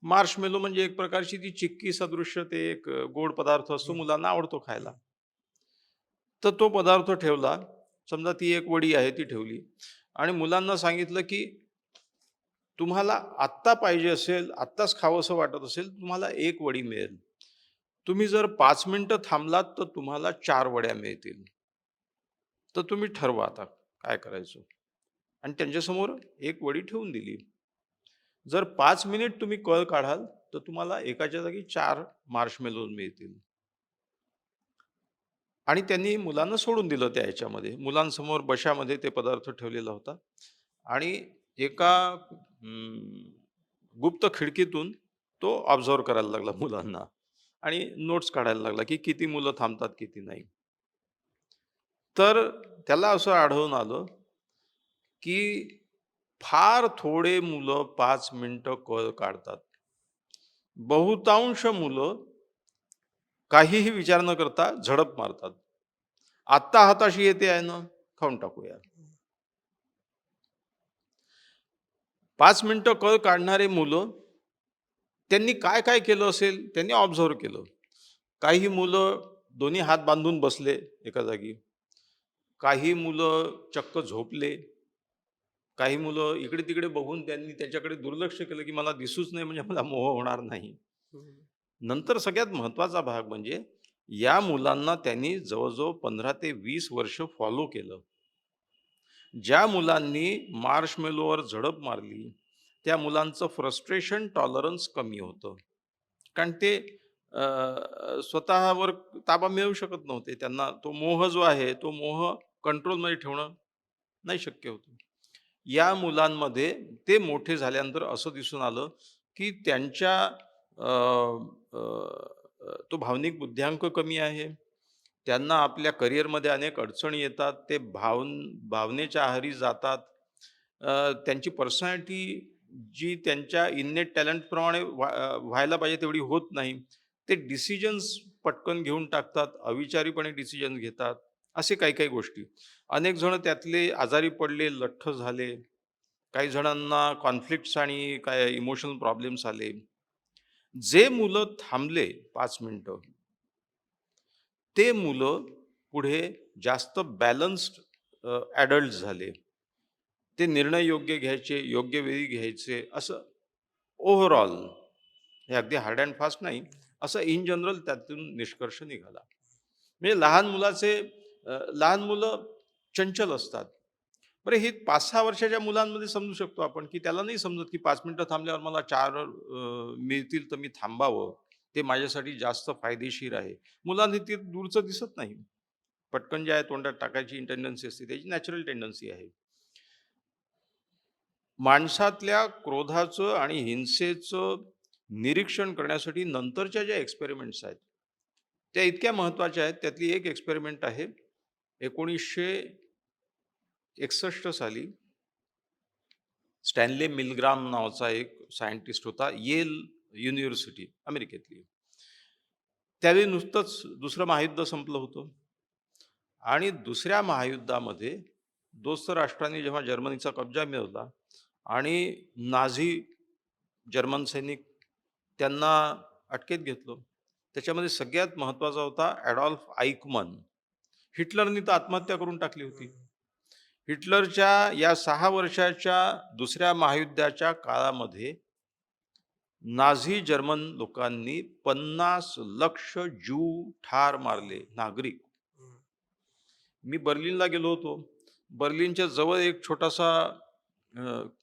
मार्शमेलो म्हणजे एक प्रकारची ती चिक्की सदृश्य ते एक गोड पदार्थ असतो, हं, मुलांना आवडतो खायला. हं, तर तो पदार्थ ठेवला. समजा ती एक वडी आहे ती ठेवली आणि मुलांना सांगितलं, की तुम्हाला आत्ता पाहिजे असेल, आत्ताच खावंसं वाटत असेल, तुम्हाला 1 वडी मिळेल. तुम्ही जर 5 मिनिटं थांबलात तर तुम्हाला 4 वड्या मिळतील. तर तुम्ही ठरवा आता काय करायचं? आणि त्यांच्यासमोर 1 वडी ठेवून दिली. जर 5 मिनिट तुम्ही कळ काढाल, तर तुम्हाला एकाच्या जागी 4 मार्शमेलोज मिळतील. आणि त्यांनी मुलांना सोडून दिलं त्या ह्याच्यामध्ये. मुलांसमोर बशामध्ये ते पदार्थ ठेवलेला होता आणि एका गुप्त खिडकीतून तो ऑब्झर्व्ह करायला लागला मुलांना आणि नोट्स काढायला लागला, की किती मुलं थांबतात, किती नाही. तर त्याला असं आढळून आलं, की फार थोडे मुलं 5 मिनिटं कळ काढतात. बहुतांश मुलं काहीही विचार न करता झडप मारतात. आत्ता हाताशी येते आहे ना, खाऊन टाकूया. 5 मिनिटं कळ काढणारे मुलं, त्यांनी काय काय केलं असेल, त्यांनी ऑब्झर्व्ह केलं. काही मुलं दोन्ही हात बांधून बसले एका जागी. काही मुलं चक्क झोपले. काही मुलं इकडे-तिकडे बघून त्यांनी त्याच्याकडे दुर्लक्ष केलं, की मला दिसूच नाही म्हणजे मला मोह होणार नाही. हं. नंतर सगळ्यात महत्त्वाचा भाग म्हणजे या मुलांना त्यांनी जवळ-जवळ 15 ते 20 वर्ष फॉलो केलं. ज्या मुलांनी मार्शमेलोवर झडप मारली, त्या मुलांचं फ्रस्ट्रेशन टॉलरन्स कमी होतं. कारण ते स्वतःवर ताबा मिळवू शकत नव्हते. त्यांना तो मोह जो आहे, तो मोह कंट्रोलमध्ये ठेवणं नाही शक्य होतं. या मुलांमध्ये ते मोठे झाल्यानंतर असं दिसून आलं, की त्यांच्या अ, अ, तो भावनिक बुद्ध्यांक कमी आहे. त्यांना आपल्या करिअरमध्ये अनेक अडचणी येतात. ते भावनेच्या आहारी जातात. त्यांची पर्सनॅलिटी जी त्यांच्या इन्नेट टॅलेंटप्रमाणे व्हायला पाहिजे तेवढी होत नाही. ते डिसिजन्स पटकन घेऊन टाकतात. अविचारीपणे डिसिजन घेतात. असे काही-काही गोष्टी. अनेक जण त्यातले आजारी पडले, लठ्ठ झाले. काही जणांना कॉन्फ्लिक्ट्स आणि काय इमोशनल प्रॉब्लेम्स आले. जे मुलं थांबले 5 मिनिटं, ते मुलं पुढे जास्त बॅलन्स्ड ॲडल्ट झाले. ते निर्णय योग्य घ्यायचे, योग्य वेळी घ्यायचे, असं ओव्हरऑल हे अगदी हार्ड अँड फास्ट नाही, असं इन जनरल त्यातून निष्कर्ष निघाला. म्हणजे लहान मुलं चंचल असतात. बरं हे 5-6 वर्षाच्या मुलांमध्ये समजू शकतो आपण, की त्याला नाही समजत, की 5 मिनिटं थांबल्यावर मला 4 मिळतील तर मी थांबावं. ते माझ्यासाठी जास्त फायदेशीर आहे. मुलांना ते दूरचं दिसत नाही. पटकन जे आहे तोंडात टाकायची टेंडन्सी असते, त्याची नॅचरल टेंडन्सी आहे. माणसातल्या क्रोधाचं आणि हिंसेचं निरीक्षण करण्यासाठी नंतरच्या ज्या एक्सपेरिमेंट्स आहेत, त्या इतक्या महत्त्वाच्या आहेत. त्यातली एक एक्सपेरिमेंट आहे 1961 साली स्टॅनले मिलग्राम नावाचा एक सायंटिस्ट होता, येल युनिव्हर्सिटी अमेरिकेतली. त्यावेळी नुसतंच दुसरं महायुद्ध संपलं होतं आणि दुसऱ्या महायुद्धामध्ये दोस्त राष्ट्रांनी जेव्हा जर्मनीचा कब्जा मिळवला आणि नाझी जर्मन सैनिक त्यांना अटकेत घेतलं. त्याच्यामध्ये सगळ्यात महत्त्वाचा होता ॲडॉल्फ आईकमन. हिटलरनी तर आत्महत्या करून टाकली होती. हं. हिटलरच्या या 6 वर्षाच्या दुसऱ्या महायुद्धाच्या काळामध्ये नाझी जर्मन लोकांनी 50 लक्ष ज्यू ठार मारले, नागरिक. हं. मी बर्लिनला गेलो होतो. बर्लिनच्या जवळ एक छोटासा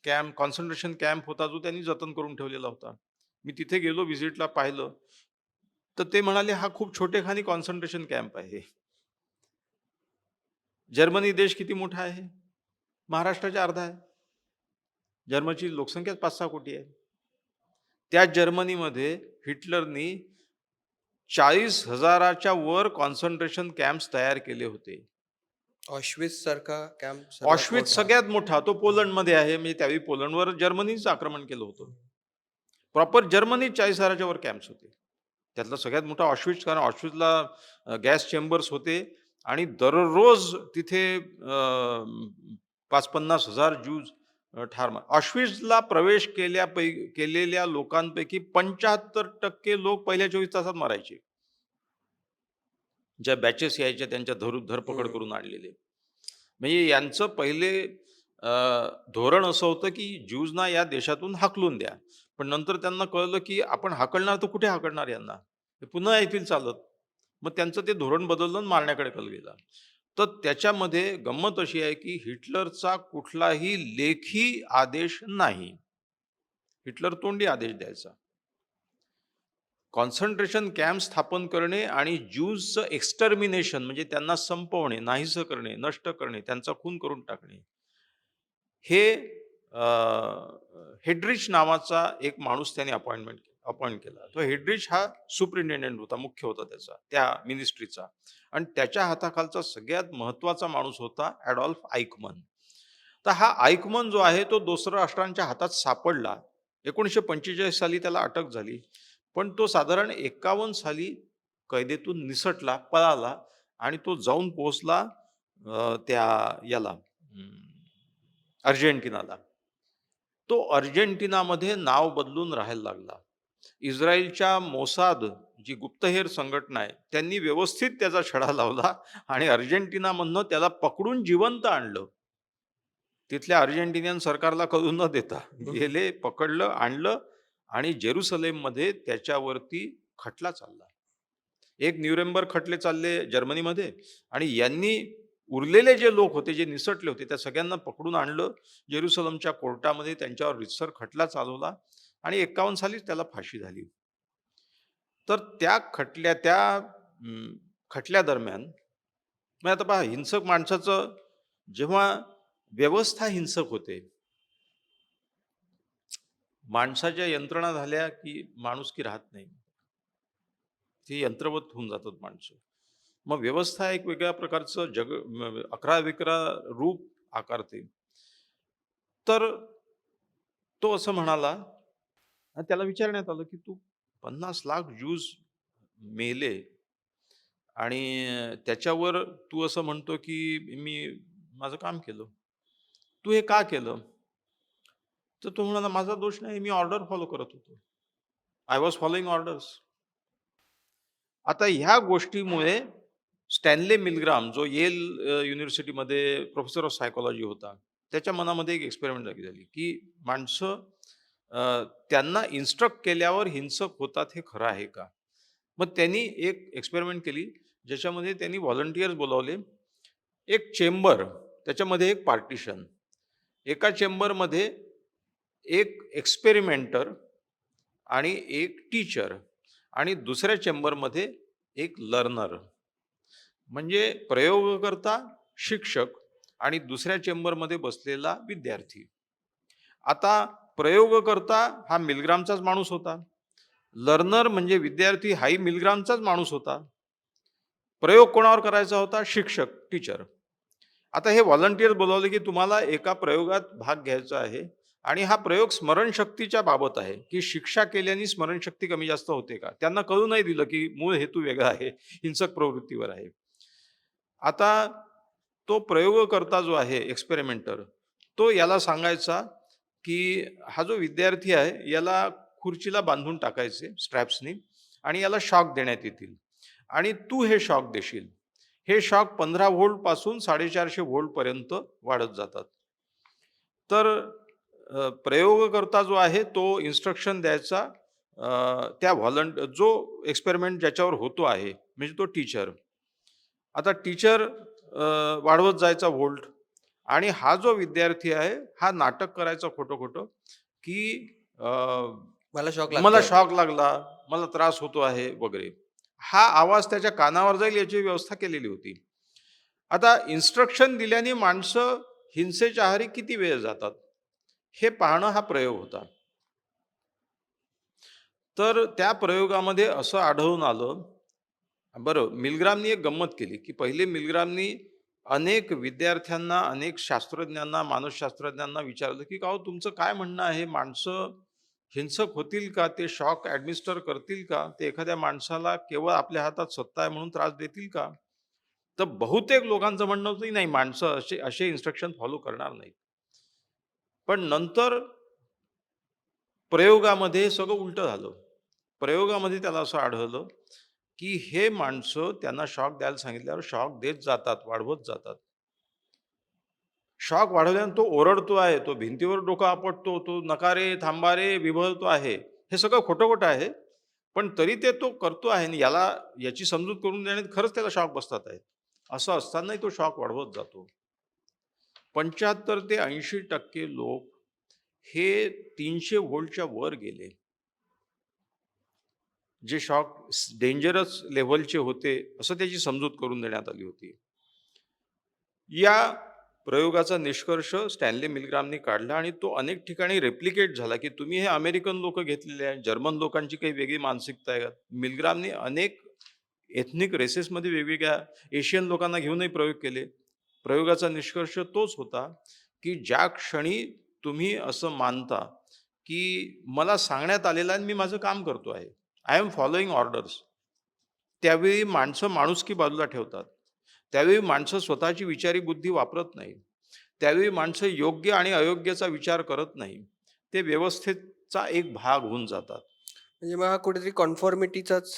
कॅम्प, कॉन्सन्ट्रेशन कॅम्प होता, जो त्यांनी जतन करून ठेवलेला होता. मी तिथे गेलो व्हिजिटला पाहिलं, तर ते म्हणाले, "हा खूप छोटेखानी कॉन्सन्ट्रेशन कॅम्प आहे." जर्मनी देश किती मोठा आहे? महाराष्ट्राच्या अर्धा आहे. जर्मनीची लोकसंख्याच 5-6 कोटी आहे. त्या जर्मनीमध्ये हिटलरनी 40,000च्या वर कॉन्सन्ट्रेशन कॅम्प्स तयार केले होते. ऑशविट्झ सारखा कॅम्प सर्वात ऑशविट्झ मोठा. सगळ्यात मोठा तो पोलंडमध्ये आहे. म्हणजे त्यावेळी पोलंडवर जर्मनीच आक्रमण केलं होतं. हं. प्रॉपर जर्मनीत 40,000च्या वर कॅम्प्स होते. त्यातला सगळ्यात मोठा ऑशविट्झ, कारण ऑशविट्झला गॅस चेंबर्स होते आणि दररोज तिथे 5,000-50,000 ज्यूज ठार मार. ऑशविट्झला प्रवेश केलेल्या लोकांपैकी 75% लोक पहिल्या 24 तासात मरायचे. ज्या बॅचेस यायच्या त्यांच्या धरपकड हं. करून आणलेले. म्हणजे यांचं पहिले अ, धोरण असं होतं की ज्यूजना या देशातून हाकलून द्या. पण नंतर त्यांना कळलं की आपण हाकलणार तर कुठे हाकलणार यांना? ते पुन्हा येतील चालत. मग त्यांचं ते धोरण बदललं आणि मारण्याकडे कल गेला. तर त्याच्यामध्ये गंमत अशी आहे की हिटलरचा कुठलाही लेखी आदेश नाही. हिटलर तोंडी आदेश द्यायचा. कॉन्सन्ट्रेशन कॅम्प स्थापन करणे आणि ज्यूजचं एक्सटर्मिनेशन म्हणजे त्यांना संपवणे, नाहीसं करणे, नष्ट करणे, त्यांचा खून करून टाकणे. हे हेड्रिच नावाचा एक माणूस त्याने अपॉइंट केला. तो हेड्रिच हा सुपरिन्टेंडेंट होता, मुख्य होता त्याचा, त्या मिनिस्ट्रीचा. आणि त्याच्या हाताखालचा सगळ्यात महत्त्वाचा माणूस होता ॲडॉल्फ आईकमन. तर हा आईकमन जो आहे तो दोस्त राष्ट्रांच्या हातात सापडला. 1945 साली त्याला अटक झाली. पण तो साधारण 51 साली कैदेतून निसटला, पळाला आणि तो जाऊन पोहोचला त्या याला अर्जेंटिनाला. तो अर्जेंटिनामध्ये नाव बदलून राहायला लागला. इस्रायलच्या मोसाद जी गुप्तहेर संघटना आहे, त्यांनी व्यवस्थित त्याचा छडा लावला आणि अर्जेंटिनामधनं त्याला पकडून जिवंत आणलं. तिथल्या अर्जेंटिनियन सरकारला कळू न देता हं. गेले, पकडलं, आणलं आणि जेरुसलेममध्ये त्याच्यावरती खटला चालला. एक न्यूरेम्बर्ग खटले चालले जर्मनीमध्ये आणि यांनी उरलेले जे लोक होते, जे निसटले होते, त्या सगळ्यांना पकडून आणलं. जेरुसलेमच्या कोर्टामध्ये त्यांच्यावर रीतसर खटला चालवला आणि 51 सालीच त्याला फाशी झाली. तर त्या खटल्या दरम्यान मग आता पहा, हिंसक माणसाचं जेव्हा व्यवस्था हिंसक होते, माणसाच्या यंत्रणा झाल्या की माणुसकी राहत नाही. ती यंत्रवत होऊन जातात माणसं. मग व्यवस्था एक वेगळ्या प्रकारचं अकरा-विकरा रूप आकारते. तर तो असं म्हणाला आणि त्याला विचारण्यात आलं, की "तू 50 लाख ज्यूज मेले आणि त्याच्यावर तू असं म्हणतो, की मी माझं काम केलं. तू हे का केलं?" तर तो म्हणाला, "माझा दोष नाही. मी ऑर्डर फॉलो करत होतो. I was following orders." आता ह्या गोष्टीमुळे स्टॅनले मिलग्राम जो येल युनिव्हर्सिटीमध्ये प्रोफेसर ऑफ सायकॉलॉजी होता, त्याच्या मनामध्ये एक एक्सपेरिमेंट झाली, की माणसं त्यांना इन्स्ट्रक्ट केल्यावर हिंसक होतात हे खरं आहे का? मग त्यांनी एक एक्सपेरिमेंट केली, ज्याच्यामध्ये त्यांनी व्हॉलंटियर्स बोलावले. एक चेंबर, त्याच्यामध्ये एक पार्टिशन. एका चेंबरमध्ये एक एक्सपेरिमेंटर आणि एक टीचर आणि दुसऱ्या चेंबरमध्ये एक लर्नर. म्हणजे प्रयोगकर्ता, शिक्षक आणि दुसऱ्या चेंबरमध्ये बसलेला विद्यार्थी. आता प्रयोगकर्ता हा मिलग्रामचाच माणूस होता. लर्नर म्हणजे विद्यार्थी हाही मिलग्रामचाच माणूस होता. प्रयोग कोणावर करायचा होता? शिक्षक, टीचर. आता हे व्हॉलंटियर बोलावले की तुम्हाला एका प्रयोगात भाग घ्यायचा आहे आणि हा प्रयोग स्मरणशक्तीच्या बाबत आहे, की शिक्षा केल्याने स्मरणशक्ती कमी जास्त होते का? त्यांना कळू नाही दिलं की मूळ हेतू वेगळा आहे, हिंसक प्रवृत्तीवर आहे. आता तो प्रयोगकर्ता जो आहे, एक्सपेरिमेंटर, तो याला सांगायचा की हा जो विद्यार्थी आहे याला खुर्चीला बांधून टाकायचे स्ट्रॅप्सनी आणि याला शॉक देण्यात येतील आणि तू हे शॉक देशील. हे शॉक 15 व्होल्ट पासून 450 व्होल्ट पर्यंत वाढत जातात. तर प्रयोगकर्ता जो आहे तो इन्स्ट्रक्शन द्यायचा त्या जो एक्सपेरिमेंट ज्याच्यावर होतो आहे म्हणजे तो टीचर. आता टीचर वाढवत जायचा व्होल्ट आणि हा जो विद्यार्थी आहे हा नाटक करायचा खोटं खोटं की अ, मला शॉक मला लागतोय. शॉक लागला, मला त्रास होतो आहे वगैरे. हा आवाज त्याच्या कानावर जाईल याची व्यवस्था केलेली होती. आता इन्स्ट्रक्शन दिल्याने माणसं हिंसेच्या आहारी किती वेळ जातात हे पाहणं हा प्रयोग होता. तर त्या प्रयोगामध्ये असं आढळून आलं. बरं, मिलग्रामनी एक गंमत केली की पहिले मिलग्रामनी अनेक विद्यार्थ्यांना, अनेक शास्त्रज्ञांना, मानसशास्त्रज्ञांना विचारलं की का हो तुमचं काय म्हणणं आहे, माणसं हिंसक होतील का, ते शॉक ॲडमिनिस्टर करतील का, ते एखाद्या माणसाला केवळ आपल्या हातात सत्ता आहे म्हणून त्रास देतील का? तर बहुतेक लोकांचं म्हणणं होतं की नाही, माणसं असे असे इन्स्ट्रक्शन फॉलो करणार नाहीत. पण नंतर प्रयोगामध्ये हे सगळं उलटं झालं. प्रयोगामध्ये त्याला असं आढळलं, की हे माणसं त्यांना शॉक द्यायला सांगितल्यावर शॉक देत जातात, वाढवत जातात. शॉक वाढवल्यानं तो ओरडतो आहे, तो भिंतीवर डोकं आपटतो, तो नका रे, थांबा रे, बिभरतो आहे. हे सगळं खोटं-खोटं आहे. पण तरी ते तो करतो आहे आणि याची समजूत करून देण्यात खरंच त्याला शॉक बसतात आहेत. असं असतानाही तो शॉक वाढवत जातो. 75 ते 80% लोक हे 300 व्होल्टच्या वर गेले. जे शॉक डेंजरस लेव्हलचे होते, असं त्याची समजूत करून देण्यात आली होती. या प्रयोगाचा निष्कर्ष स्टॅनली मिलग्रामनी काढला आणि तो अनेक ठिकाणी रेप्लिकेट झाला, की तुम्ही हे अमेरिकन लोकं घेतलेले आहेत, जर्मन लोकांची काही वेगळी मानसिकता आहे. मिलग्रामनी अनेक एथनिक रेसेसमध्ये वेगवेगळ्या एशियन लोकांना घेऊनही प्रयोग केले. प्रयोगाचा निष्कर्ष तोच होता, की ज्या क्षणी तुम्ही असं मानता, की मला सांगण्यात आलेलं आहे आणि मी माझं काम करतो आहे. I am following orders. त्यावेळी माणसं माणुसकी बाजूला ठेवतात. त्यावेळी माणसं स्वतःची विचारी बुद्धी वापरत नाही. त्यावेळी माणसं योग्य आणि अयोग्याचा विचार करत नाही. ते व्यवस्थेचा एक भाग होऊन जातात. म्हणजे मग हा कुठेतरी कन्फॉर्मिटीचाच.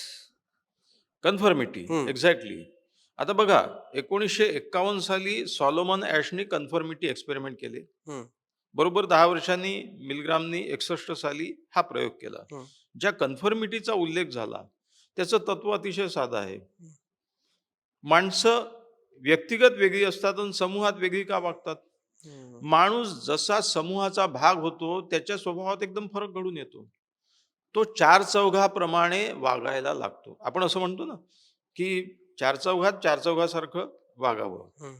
कन्फर्मिटी हं, एक्झॅक्टली. आता बघा 1951 साली सॉलोमन ॲशनी कन्फर्मिटी एक्सपेरिमेंट केले. हं, बरोबर 10 वर्षांनी मिलग्रामनी 61 साली हा प्रयोग केला. हं, ज्या कन्फर्मिटीचा उल्लेख झाला, त्याचं तत्व अतिशय साधं आहे. हं, माणसं व्यक्तिगत वेगळी असतात आणि समूहात वेगळी का वागतात? हं. माणूस जसा समूहाचा भाग होतो, त्याच्या स्वभावात एकदम फरक घडून येतो. तो चार चौघाप्रमाणे वागायला लागतो. आपण असं म्हणतो ना, की चार चौघात चार चौघासारखं वागावं. हं.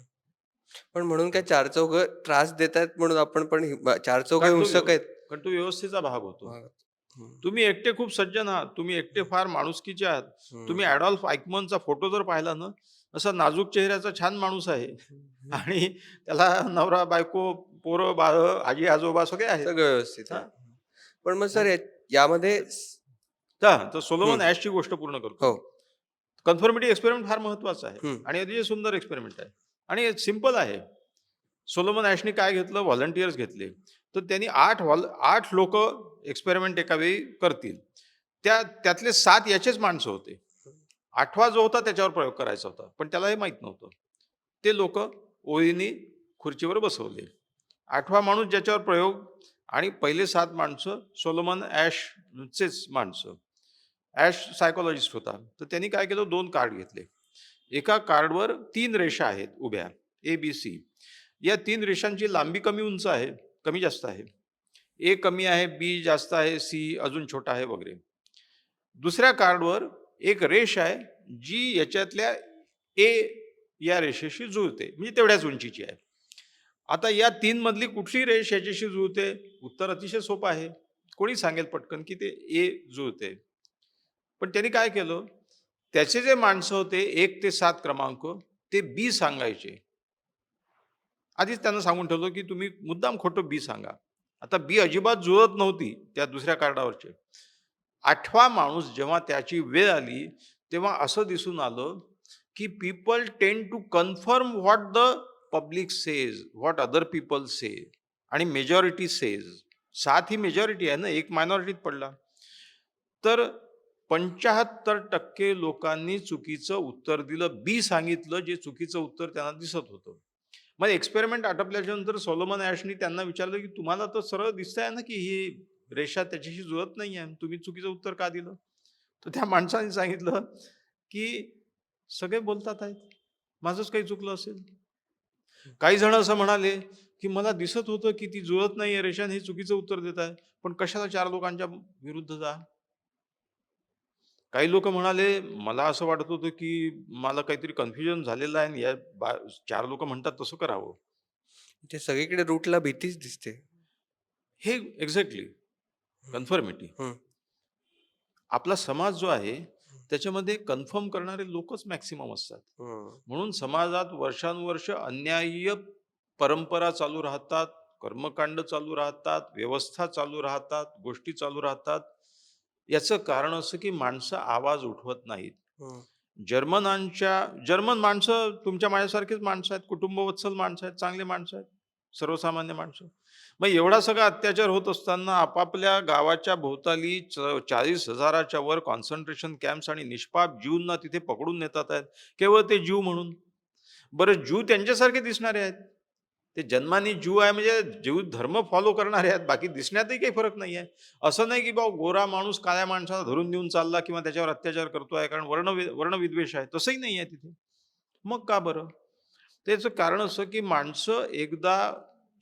पण म्हणून काय चार चौघं त्रास देतायत म्हणून आपण पण चार चौघं कारण तो हिंसक आहेत. कारण तो व्यवस्थेचा भाग होतो. मग हं, तुम्ही एकटे खूप सज्जन आहात, तुम्ही एकटे फार माणुसकीचे आहात. हं, तुम्ही ॲडॉल्फ आइकमनचा फोटो जर पाहिला ना, असा नाजूक चेहऱ्याचा छान माणूस आहे हं. आणि त्याला नवरा, बायको, पोरं, बाळं, आजी-आजोबा सगळे आहेत. सगळं व्यवस्थित आहे. हां, पण मग सर मग यामध्ये तर सोलोमन हं, ॲशची गोष्ट पूर्ण करतो हो. मी. कन्फर्मिटी एक्सपेरिमेंट फार महत्त्वाचा आहे हं, आणि अतिशय सुंदर एक्सपेरिमेंट आहे आणि सिंपल आहे. सोलोमन ॲशनी काय घेतलं? व्हॉलंटियर्स घेतले. तर त्यांनी 8 लोकं एक्सपेरिमेंट एका वेळी करतील. त्यातले 7 याचेच माणसं होते. 8वा जो होता त्याच्यावर प्रयोग करायचा होता. पण त्याला हे माहीत नव्हतं. ते लोकं ओळीने खुर्चीवर बसवले. 8वा माणूस ज्याच्यावर प्रयोग आणि पहिले 7 माणसं सोलोमन ॲशचेच माणसं. ॲश सायकॉलॉजिस्ट होता. तर त्यांनी काय केलं 2 कार्ड घेतले. एका कार्डवर 3 रेषा आहेत उभ्या ए-बी-सी. या 3 रेषांची लांबी कमी उंच आहे, कमी जास्त आहे. ए कमी आहे, बी जास्त आहे, सी अजून छोटा आहे वगैरे. दुसऱ्या कार्डवर एक रेष आहे, जी याच्यातल्या ए या रेषेशी जुळते, म्हणजे तेवढ्याच उंचीची आहे. आता या 3 मधली कुठली रेष याच्याशी जुळते? उत्तर अतिशय सोपं आहे. कोणी सांगेल पटकन की ते ए जुळते. पण त्यांनी काय केलं, त्याचे जे माणसं होते 1 ते 7 क्रमांक ते बी सांगायचे. आधीच त्यांना सांगून ठेवलं की तुम्ही मुद्दाम खोटं बी सांगा. आता बी अजिबात जुळत नव्हती त्या दुसऱ्या कार्डावरचे. 8वा माणूस जेव्हा त्याची वेळ आली, तेव्हा असं दिसून आलं की people tend to confirm what the public says, what other people say आणि मेजॉरिटी सेज. 7 ही मेजॉरिटी आहे ना, एक मायनॉरिटीत पडला. तर 75% लोकांनी चुकीचं उत्तर दिलं. बी सांगितलं, जे चुकीचं उत्तर त्यांना दिसत होतं. मग एक्सपेरिमेंट आटोपल्याच्या नंतर सॉलोमन ॲशनी त्यांना विचारलं, की तुम्हाला तर सरळ दिसतंय ना, की ही रेषा त्याच्याशी जुळत नाहीये. तुम्ही चुकीचं उत्तर का दिलं? तर त्या माणसाने सांगितलं, की सगळे बोलतात आहेत. माझंच काही चुकलं असेल. काही जण असं म्हणाले, की मला दिसत होतं, की ती जुळत नाहीये रेषा आणि हे चुकीचं उत्तर देत आहे. पण कशाला 4 लोकांच्या विरुद्ध जा? काही लोकं म्हणाले, मला असं वाटत होतं, की मला काहीतरी कन्फ्युजन झालेलं आहे आणि 4 लोकं म्हणतात तसं करावं. ते सगळीकडे रूटला भीतीच दिसते. हे एक्झॅक्टली हं, कन्फर्मिटी. हं, आपला समाज जो आहे, त्याच्यामध्ये कन्फर्म करणारे लोकच मॅक्सिमम असतात. हं. म्हणून समाजात वर्षानुवर्ष अन्याय्य परंपरा चालू राहतात, कर्मकांड चालू राहतात, व्यवस्था चालू राहतात, गोष्टी चालू राहतात. याचं कारण असं, की माणसं आवाज उठवत नाहीत. हं. जर्मन माणसं तुमच्या माझ्यासारखीच माणसं आहेत, कुटुंबवत्सल माणसं आहेत, चांगली माणसं आहेत, सर्वसामान्य माणसं. मग एवढा सगळा अत्याचार होत असताना आपापल्या गावाच्या भोवताली 40,000च्या वर कॉन्सन्ट्रेशन कॅम्प्स आणि निष्पाप ज्यूंना तिथे पकडून नेतात आहेत. केवळ ते ज्यू म्हणून. बरं ज्यू त्यांच्यासारखे दिसणारे आहेत. ते जन्माने ज्यू आहे म्हणजे ज्यू धर्म फॉलो करणारे आहेत. बाकी दिसण्यातही काही फरक नाही आहे. असं नाही की बाबा गोरा माणूस काळ्या माणसाला धरून नेऊन चालला किंवा त्याच्यावर अत्याचार करतोय कारण वर्णविद्वेष आहे. तसंही नाही आहे तिथे. मग का बरं? त्याचं कारण असं की माणसं एकदा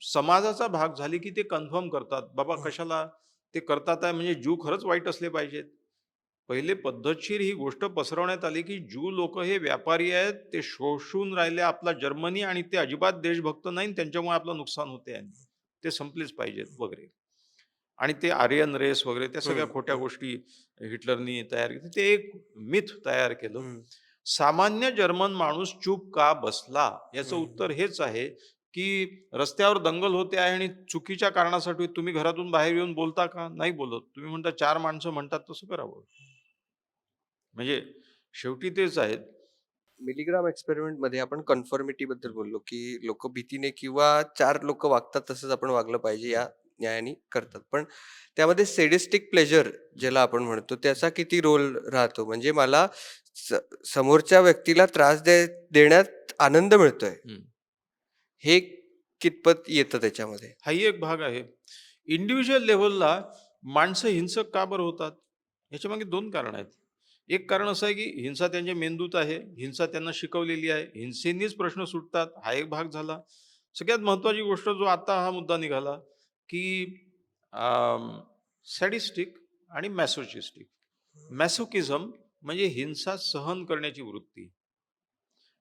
समाजाचा भाग झाली की ते कन्फर्म करतात. बाबा हं. कशाला ते करतात आहे म्हणजे ज्यू खरंच वाईट असले पाहिजेत. पहिले पद्धतशीर ही गोष्ट पसरवण्यात आली की ज्यू लोक हे व्यापारी आहेत. ते शोषून राहिले आपला जर्मनी आणि ते अजिबात देशभक्त नाही. त्यांच्यामुळे आपलं नुकसान होते आहे. ते संपलेच पाहिजेत वगैरे. आणि ते आर्यन रेस वगैरे त्या सगळ्या हं, खोट्या हं, गोष्टी हिटलरनी तयार केल्या. ते एक मिथ तयार केलं. हं, सामान्य जर्मन माणूस चूप का बसला? याचं उत्तर हं. हेच आहे, की रस्त्यावर दंगल होते आहे आणि चुकीच्या कारणासाठी तुम्ही घरातून बाहेर येऊन बोलता का? नाही बोलत. तुम्ही म्हणता 4 माणसं म्हणतात तसं करावं. म्हणजे शेवटी तेच आहेत. मिलीग्राम एक्सपेरिमेंटमध्ये आपण कन्फर्मिटीबद्दल बोललो, की लोकं भीतीने किंवा 4 लोकं वागतात तसंच आपण वागलं पाहिजे या हं, न्यायाने करतात. पण त्यामध्ये सॅडिस्टिक प्लेजर हं, ज्याला आपण म्हणतो त्याचा किती रोल राहतो? म्हणजे मला स समोरच्या व्यक्तीला त्रास देण्यात आनंद मिळतोय. हं. हे कितपत येतं त्याच्यामध्ये? हाही एक भाग आहे. इंडिव्हिज्युअल लेव्हलला माणसं हिंसक का बरं होतात? ह्याच्यामागे 2 कारणं आहेत. एक कारण असं आहे, की हिंसा त्यांच्या मेंदूत आहे. हिंसा त्यांना शिकवलेली आहे. हिंसेनेच प्रश्न सुटतात. हा एक भाग झाला. सगळ्यात महत्त्वाची गोष्ट जो आता हा मुद्दा निघाला, की सॅडिस्टिक आणि मॅसोचिस्टिक. मॅसोकिझम म्हणजे हिंसा सहन करण्याची वृत्ती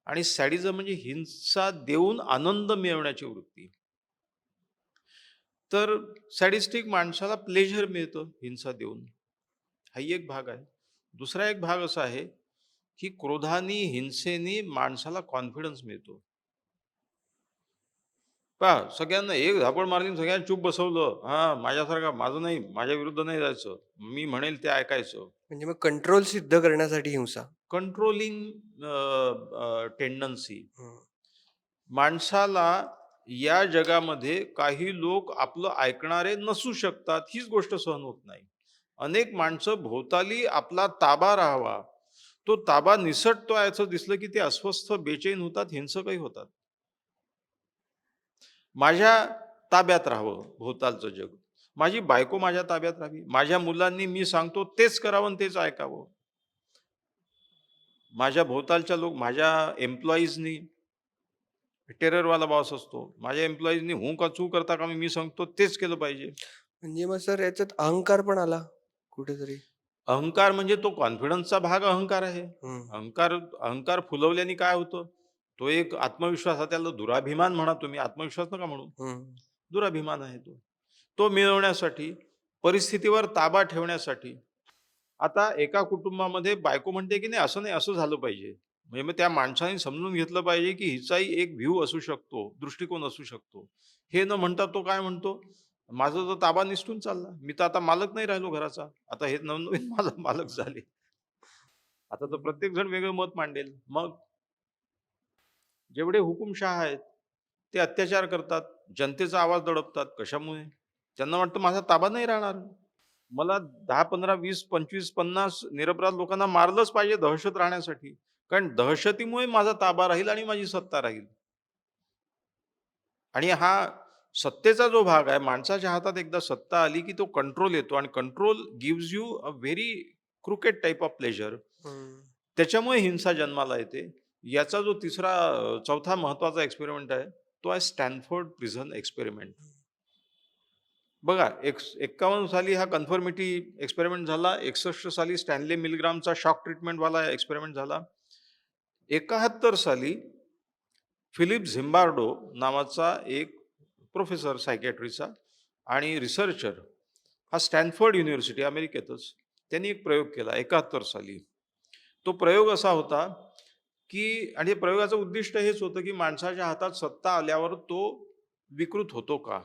आणि सॅडिझम म्हणजे हिंसा देऊन आनंद मिळवण्याची वृत्ती. तर सॅडिस्टिक माणसाला प्लेजर मिळतं हिंसा देऊन. हाही एक भाग आहे. दुसरा एक भाग असा आहे, की क्रोधाने, हिंसेने माणसाला कॉन्फिडन्स मिळतो. पहा सगळ्यांना एक झापड मारली आणि सगळ्यांना चूप बसवलं. हां, माझ्यासारखा माझं नाही, माझ्या विरुद्ध नाही जायचं. मी म्हणेल ते ऐकायचं. म्हणजे मग कंट्रोल सिद्ध करण्यासाठी हिंसा. Controlling tendency. हं. माणसाला या जगामध्ये काही लोक आपलं ऐकणारे नसू शकतात, हीच गोष्ट सहन होत नाही. अनेक माणसं भोवताली आपला ताबा राहावा, तो ताबा निसटतोय असं दिसलं की ते अस्वस्थ, बेचैन होतात, हिंसकही होतात. माझ्या ताब्यात राहावं भोवतालचं जग. माझी बायको माझ्या ताब्यात राहावी. माझ्या मुलांनी मी सांगतो तेच करावं आणि तेच ऐकावं. माझ्या भोवतालच्या लोक माझ्या एम्प्लॉईजनी टेररवाला बॉस असतो. माझ्या एम्प्लॉईजनी हूं का चू करता कामा मी सांगतो तेच केलं पाहिजे. म्हणजे मग सर याच्यात अहंकार पण आला कुठेतरी? अहंकार म्हणजे तो कॉन्फिडन्सचा भाग अहंकार आहे. हं, अहंकार अहंकार फुलवल्याने काय होतं? तो एक आत्मविश्वास हा त्याला दुराभिमान म्हणा तुम्ही, आत्मविश्वास नका म्हणू. हं. दुराभिमान आहे तो. तो मिळवण्यासाठी, परिस्थितीवर ताबा ठेवण्यासाठी. आता एका कुटुंबामध्ये बायको म्हणते, की नाही असं नाही, असं झालं पाहिजे. म्हणजे मग त्या माणसाने समजून घेतलं पाहिजे, की हिचाही एक व्ह्यू असू शकतो, दृष्टिकोन असू शकतो. हे न म्हणता तो काय म्हणतो, माझा तर ताबा निसटून चालला. मी तर आता मालक नाही राहिलो घराचा. आता हे नवनवीन मला मालक झाले. आता तर प्रत्येक जण वेगळं मत मांडेल. मग जेवढे हुकुमशहा आहेत, ते अत्याचार करतात, जनतेचा आवाज दडपतात. कशामुळे? त्यांना वाटतं माझा ताबा नाही राहणार. मला 10, 15, 20, 25, 50 निरपराध लोकांना मारलंच पाहिजे दहशत राहण्यासाठी. कारण दहशतीमुळे माझा ताबा राहील आणि माझी सत्ता राहील. आणि हा सत्तेचा जो भाग आहे, माणसाच्या हातात एकदा सत्ता आली, की तो कंट्रोल येतो आणि control gives you a very crooked type of pleasure. हं. त्याच्यामुळे हिंसा जन्माला येते. याचा जो चौथा महत्त्वाचा एक्सपेरिमेंट आहे, तो आहे स्टॅनफोर्ड प्रिझन एक्सपेरिमेंट. बघा 51 साली हा कन्फर्मिटी एक्सपेरिमेंट झाला. 61 साली स्टॅनले मिलग्रामचा शॉक ट्रीटमेंटवाला एक्सपेरिमेंट झाला. 71 साली फिलिप झिम्बार्डो नावाचा एक प्रोफेसर सायकॅट्रीचा आणि रिसर्चर हा स्टॅनफोर्ड युनिव्हर्सिटी अमेरिकेतच त्यांनी एक प्रयोग केला 71 साली. तो प्रयोग असा होता, की आणि प्रयोगाचं उद्दिष्ट हेच होतं, की माणसाच्या हातात सत्ता आल्यावर तो विकृत होतो का?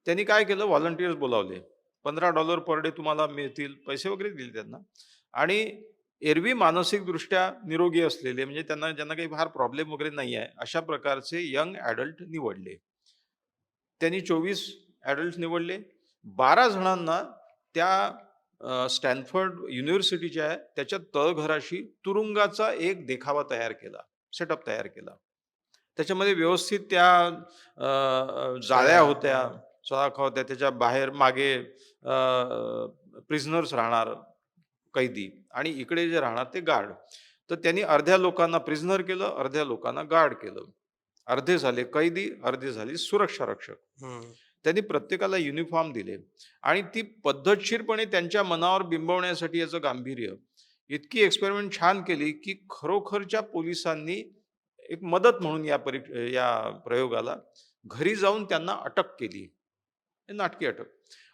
त्यांनी काय केलं व्हॉलंटियर्स बोलावले. $15 पर डे तुम्हाला मिळतील. पैसे वगैरे दिले त्यांना आणि एरवी मानसिकदृष्ट्या निरोगी असलेले म्हणजे ज्यांना काही फार प्रॉब्लेम वगैरे नाही आहे, अशा प्रकारचे यंग ॲडल्ट निवडले. त्यांनी 24 ॲडल्ट्स निवडले. 12 जणांना त्या स्टॅनफोर्ड युनिव्हर्सिटीच्या आहे त्याच्या तळघराशी तुरुंगाचा एक देखावा तयार केला, सेटअप तयार केला. त्याच्यामध्ये व्यवस्थित त्या जाळ्या सळा. होत्या, हां. सळाखा होत्या. त्याच्या बाहेर मागे प्रिझनर्स राहणार, कैदी आणि इकडे जे राहणार ते गार्ड. तर त्यांनी अर्ध्या लोकांना प्रिझनर केलं, अर्ध्या लोकांना गार्ड केलं. अर्धे झाले कैदी, अर्धे झाले सुरक्षा रक्षक. हं. त्यांनी प्रत्येकाला युनिफॉर्म दिले आणि ती पद्धतशीरपणे त्यांच्या मनावर बिंबवण्यासाठी याचं गांभीर्य, इतकी एक्सपेरिमेंट छान केली, की खरोखरच्या पोलिसांनी एक मदत म्हणून या प्रयोगाला घरी जाऊन त्यांना अटक केली. हे नाटकी अटक.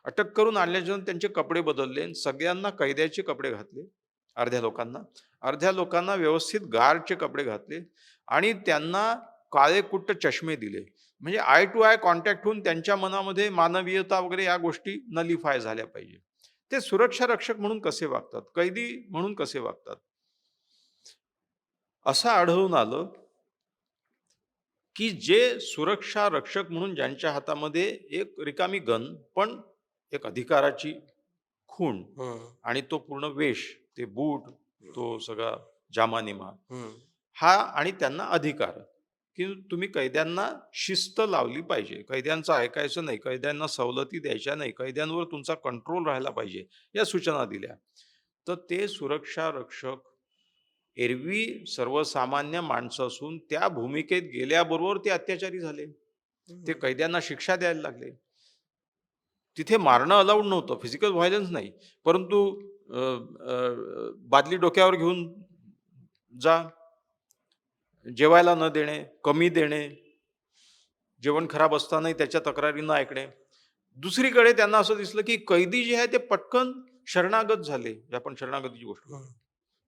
अटक करून आणल्याच्यानंतर त्यांचे कपडे बदलले आणि सगळ्यांना कैद्याचे कपडे घातले, अर्ध्या लोकांना. अर्ध्या लोकांना व्यवस्थित गार्डचे कपडे घातले आणि त्यांना काळेकुट्ट चष्मे दिले. म्हणजे आय टू आय कॉन्टॅक्ट होऊन त्यांच्या मनामध्ये मानवीयता वगैरे या गोष्टी नलिफाय झाल्या पाहिजे. ते सुरक्षा रक्षक म्हणून कसे वागतात, कैदी म्हणून कसे वागतात. असं आढळून आलं, की जे सुरक्षा रक्षक म्हणून ज्यांच्या हातामध्ये एक रिकामी गन, पण एक अधिकाराची खूण हं. आणि तो पूर्ण वेश, ते बूट, तो सगळा जामानिमा, हं. हा आणि त्यांना अधिकार, की तुम्ही कैद्यांना शिस्त लावली पाहिजे. कैद्यांचं ऐकायचं नाही, कैद्यांना सवलती द्यायच्या नाही, कैद्यांवर तुमचा कंट्रोल राहायला पाहिजे, या सूचना दिल्या. तर ते सुरक्षा रक्षक एरवी सर्वसामान्य माणसं असून त्या भूमिकेत गेल्याबरोबर ते अत्याचारी झाले. ते हं. कैद्यांना शिक्षा द्यायला लागले. तिथे मारणं अलाउड नव्हतं, फिजिकल व्हायलन्स नाही. परंतु अ, अ, बादली डोक्यावर घेऊन जा, जेवायला न देणे, कमी देणे, जेवण खराब असतानाही त्याच्या तक्रारी न ऐकणे. दुसरीकडे त्यांना असं दिसलं, की कैदी जे आहे ते पटकन शरणागत झाले. जे आपण शरणागतीची गोष्ट हं. करतो.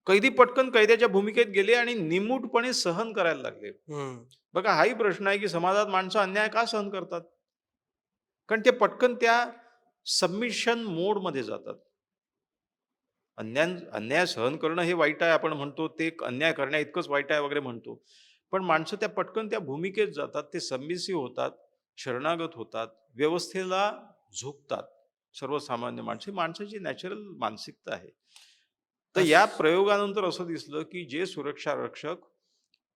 कैदी पटकन कैद्याच्या भूमिकेत गेले आणि निमूटपणे सहन करायला लागले. हं. बघा हाही प्रश्न आहे, की समाजात माणसं अन्याय का सहन करतात? कारण ते पटकन त्या सबमिशन मोडमध्ये जातात. अन्याय सहन करणं हे वाईट आहे आपण म्हणतो, ते एक अन्याय करण्याइतकंच वाईट आहे वगैरे म्हणतो. पण माणसं त्या पटकन त्या भूमिकेत जातात, ते सबमिसिव्ह होतात, शरणागत होतात, व्यवस्थेला झुकतात. सर्वसामान्य माणसं, ही माणसाची नॅचरल मानसिकता आहे. तर अस या प्रयोगानंतर असं दिसलं, की जे सुरक्षा रक्षक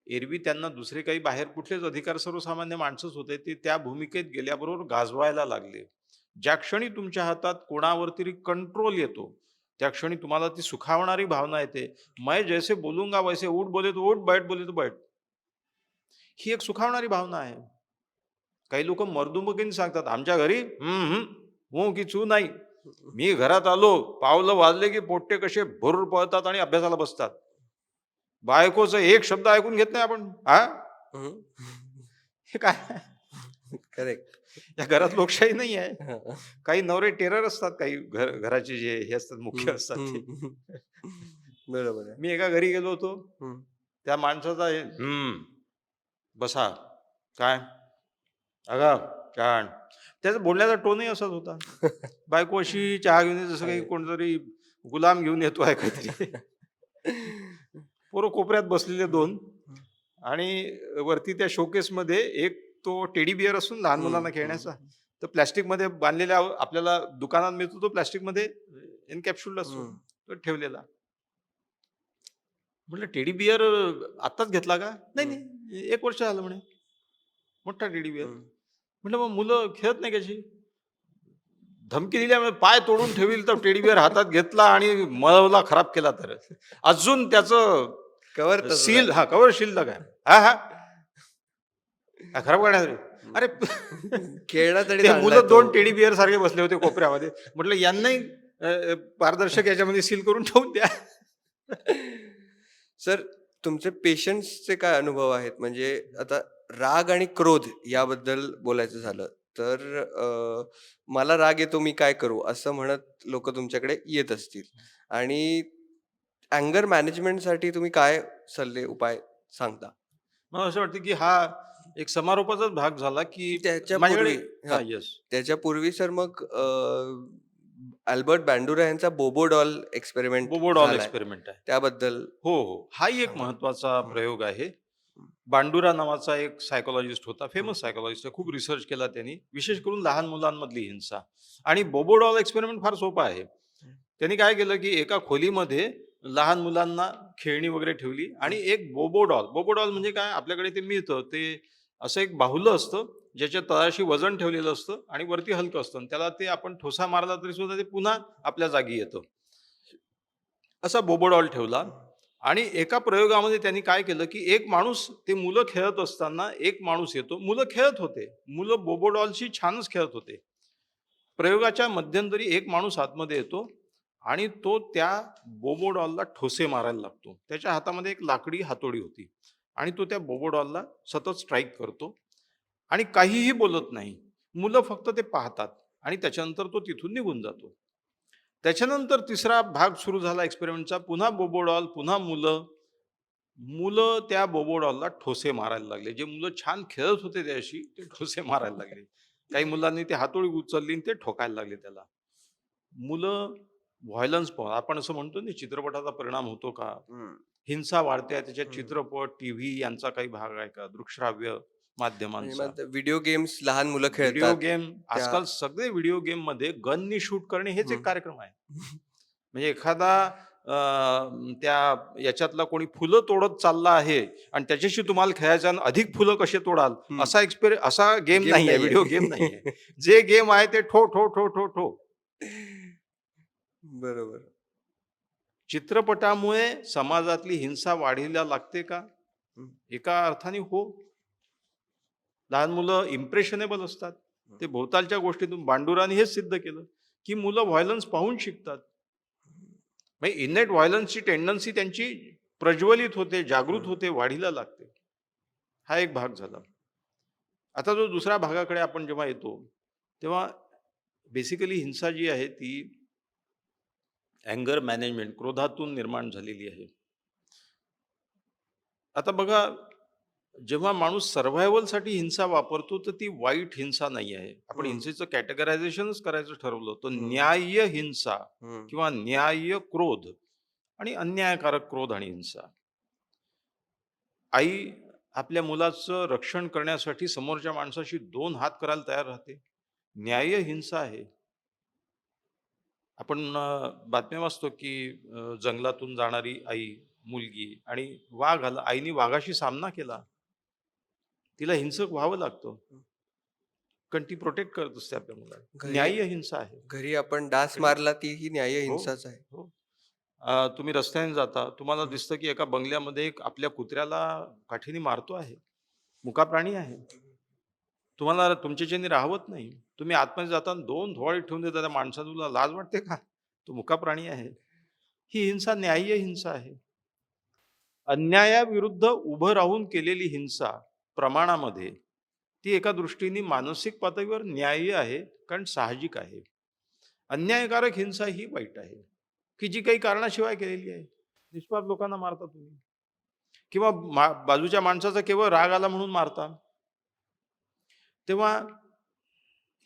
एरवी त्यांना दुसरे काही बाहेर कुठलेच अधिकार सर्वसामान्य माणसंच होते, ते त्या भूमिकेत गेल्याबरोबर गाजवायला लागले. ज्या क्षणी तुमच्या हातात कोणावर तरी कंट्रोल येतो, त्या क्षणी तुम्हाला ती सुखावणारी भावना येते. मैं जैसे बोलूंगा वैसे उठ बोले तो उठ, बैठ बोले तो बैठ. ही एक सुखावणारी भावना आहे. काही लोक मर्दुमकीने सांगतात, आमच्या घरी हूं की चू नाही. मी घरात आलो, पावलं वाजले की पोट्टे कसे भुर्र पळतात आणि अभ्यासाला बसतात. बायकोचा एक शब्द ऐकून घेत नाही आपण. हा, हं. हे काय? करेक्ट. या घरात लोकशाही नाही आहे. काही नवरे टेरर असतात, काही घराचे जे हे असतात मुख्य असतात ते. बरोबर आहे. मी एका घरी गेलो होतो. हं. त्या माणसाचा बसा. काय? अगं छान. त्याचा बोलण्याचा टोनही असाच होता. बायको अशी चहा घेऊन येते, जसं काही अरे! कोणतरी गुलाम घेऊन येतो आहे काहीतरी. पोरं कोपऱ्यात बसलेले हं, 2 हं, आणि वरती त्या शोकेसमध्ये एक तो टेडी बिअर असतो ना लहान हं, मुलांना हं, खेळण्याचा, तर प्लास्टिकमध्ये बांधलेला आपल्याला दुकानात मिळतो तो प्लास्टिकमध्ये एन्कॅप्सूल्ड असतो, हं, तो ठेवलेला. म्हटलं टेडी बिअर आत्ताच घेतला का? नाही, हं, नाही 1 वर्ष झालं म्हणे. मोठा टेडी बिअर. हं. म्हटलं मग मुलं खेळत नाही कशी? धमकी दिल्यामुळे पाय तोडून ठेवील तर टेडी बिअर हातात घेतला आणि मळवला, खराब केला तर. अजून त्याचं कव्हर तसंच सील आहे. कव्हर शिल्लक आहे. हां, हां. काय खराब करण्यासाठी? हं. अरे खेळण्यासाठीच ते आणलाय मुलं तो. 2 टेडी बिअर सारखे बसले होते कोपऱ्यामध्ये. म्हटलं यांनाही पारदर्शक याच्यामध्ये सील करून ठेवून द्या. सर, तुमचे पेशन्सचे काय अनुभव आहेत? म्हणजे आता राग आणि क्रोध याबद्दल बोलायचं झालं, तर मला राग येतो मी काय करू? असं म्हणत लोकं तुमच्याकडे येत असतील आणि अँगर मॅनेजमेंटसाठी तुम्ही काय सल्ले, उपाय सांगता? मला असं वाटतं की हा एक समारोपाचाच भाग झाला की माझ्याकडे त्याच्यापूर्वी हां, हां, येस. त्याच्यापूर्वी सर मग अल्बर्ट बँडुरा यांचा बोबो डॉल एक्सपेरिमेंट बोबो डॉल झालाय. एक्सपेरिमेंट आहे. त्याबद्दल हो, हो. हाही एक सांगा? महत्त्वाचा हं, प्रयोग आहे. हं, बांडुरा नावाचा एक सायकॉलॉजिस्ट होता, हं, फेमस सायकॉलॉजिस्ट आहे. खूप रिसर्च केला त्यांनी, विशेष करून लहान मुलांमधली हिंसा. आणि बोबो डॉल एक्सपेरिमेंट फार सोपा आहे. हं, त्यांनी काय केलं, की एका खोलीमध्ये लहान मुलांना खेळणी वगैरे ठेवली हं, आणि एक बोबो डॉल म्हणजे काय आपल्याकडे ते मिळतं. ते असं एक बाहुलं असतं, ज्याच्या तळाशी वजन ठेवलेलं असतं आणि वरती हलकं असतं आणि त्याला ते आपण ठोसा मारला तरी सुद्धा ते पुन्हा आपल्या जागी येतं. असा बोबो डॉल ठेवला हं, आणि एका प्रयोगामध्ये त्यांनी काय केलं, की एक माणूस ते मुलं खेळत असताना एक माणूस येतो. मुलं खेळत होते. मुलं बोबो डॉलशी छानच खेळत होते. प्रयोगाच्या मध्यंतरी एक माणूस आतमध्ये येतो आणि तो त्या बोबो डॉलला ठोसे मारायला लागतो. त्याच्या हातामध्ये एक लाकडी हातोडी होती आणि तो त्या बोबो डॉलला सतत स्ट्राईक करतो आणि काहीही बोलत नाही. मुलं फक्त ते पाहतात आणि त्याच्यानंतर तो तिथून निघून जातो. त्याच्यानंतर तिसरा भाग सुरू झाला एक्सपेरिमेंटचा. पुन्हा बोबो डॉल, पुन्हा मुलं. मुलं त्या बोबो डॉलला ठोसे मारायला लागले. जे मुलं छान खेळत होते त्याच्याशी, ते ठोसे मारायला लागले. काही मुलांनी ती हातोडी उचलली आणि ते ठोकायला लागले त्याला. मुलं व्हायलन्स पाहून आपण असं म्हणतो ना, चित्रपटाचा परिणाम होतो का? हं, हिंसा वाढते आहे, त्याच्यात हं. चित्रपट, टीव्ही यांचा काही भाग आहे का? दृकश्राव्य म्हणजे माध्यमांचा. मग व्हिडिओ गेम्स लहान मुलं व्हिडिओ खेळतात. गेम त्या आजकाल सगळे व्हिडिओ गेममध्ये गननी शूट करणे हेच हं. एक कार्यक्रम आहे. म्हणजे एखादा त्या याच्यातला कोणी फुलं तोडत चालला आहे आणि त्याच्याशी तुम्हाला खेळायचं आणि अधिक फुलं कसे तोडाल हं. असा गेम गेम नाहीये, नाहीये. व्हिडिओ गेम नाहीये. जे गेम आहे ते ठो, ठो, ठो, ठो, ठो. बरोबर. चित्रपटामुळे समाजातली हिंसा वाढीला लागते का? हं, एका अर्थाने हो. लहान मुलं इम्प्रेशनेबल असतात. हं, ते भोवतालच्या गोष्टीतून बांडुराने हेच सिद्ध केलं, की मुलं व्हायलन्स पाहून शिकतात. म्हणजे इनेट व्हायलन्सची टेंडन्सी त्यांची प्रज्वलित होते, जागृत हं, होते, वाढीला लागते. हा एक भाग झाला. आता जो दुसऱ्या भागाकडे आपण जेव्हा येतो, तेव्हा बेसिकली हिंसा जी आहे ती अँगर मॅनेजमेंट, क्रोधातून निर्माण झालेली आहे. आता बघा, जेव्हा माणूस सर्व्हायव्हलसाठी हिंसा वापरतो, तर ती वाईट हिंसा नाही आहे. आपण हं, हिंसेचं कॅटेगरायझेशनच करायचं ठरवलं, तर हं, न्याय्य हिंसा हं, किंवा न्याय्य क्रोध आणि अन्यायकारक क्रोध आणि हिंसा. आई आपल्या मुलाचं रक्षण करण्यासाठी समोरच्या माणसाशी 2 हात करायला तयार राहते. न्याय्य हिंसा आहे. आपण बातम्या वाचतो, की जंगलातून जाणारी आई, मुलगी आणि वाघ आला. आईने वाघाशी सामना केला. तिला हिंसक व्हावं लागतं. हं. कारण ती प्रोटेक्ट करत असते आपल्या मुलाला. घरी न्याय्य हिंसा आहे. घरी आपण डास आणि मारला तीही न्याय्य हो, हिंसाच आहे. हो. तुम्ही रस्त्याने जाता, तुम्हाला हं, दिसतं की एका बंगल्यामध्ये एक आपल्या कुत्र्याला काठीने मारतो आहे. मुका प्राणी आहे. तुम्हाला तुमच्याच्याने राहवत नाही. तुम्ही आतमध्ये जाताना 2 धुवाळी ठेवून देता त्या माणसाला, तुला लाज वाटते का? तो मुका प्राणी आहे. ही हिंसा न्याय्य हिंसा आहे. अन्यायाविरुद्ध उभं राहून केलेली हिंसा प्रमाणामध्ये ती एका दृष्टीने मानसिक पातळीवर न्याय्य आहे, कारण साहजिक आहे. अन्यायकारक हिंसा ही वाईट आहे, की जी काही कारणाशिवाय केलेली आहे. निष्पाप लोकांना मारता तुम्ही किंवा बाजूच्या माणसाचा केवळ राग आला म्हणून मारता. तेव्हा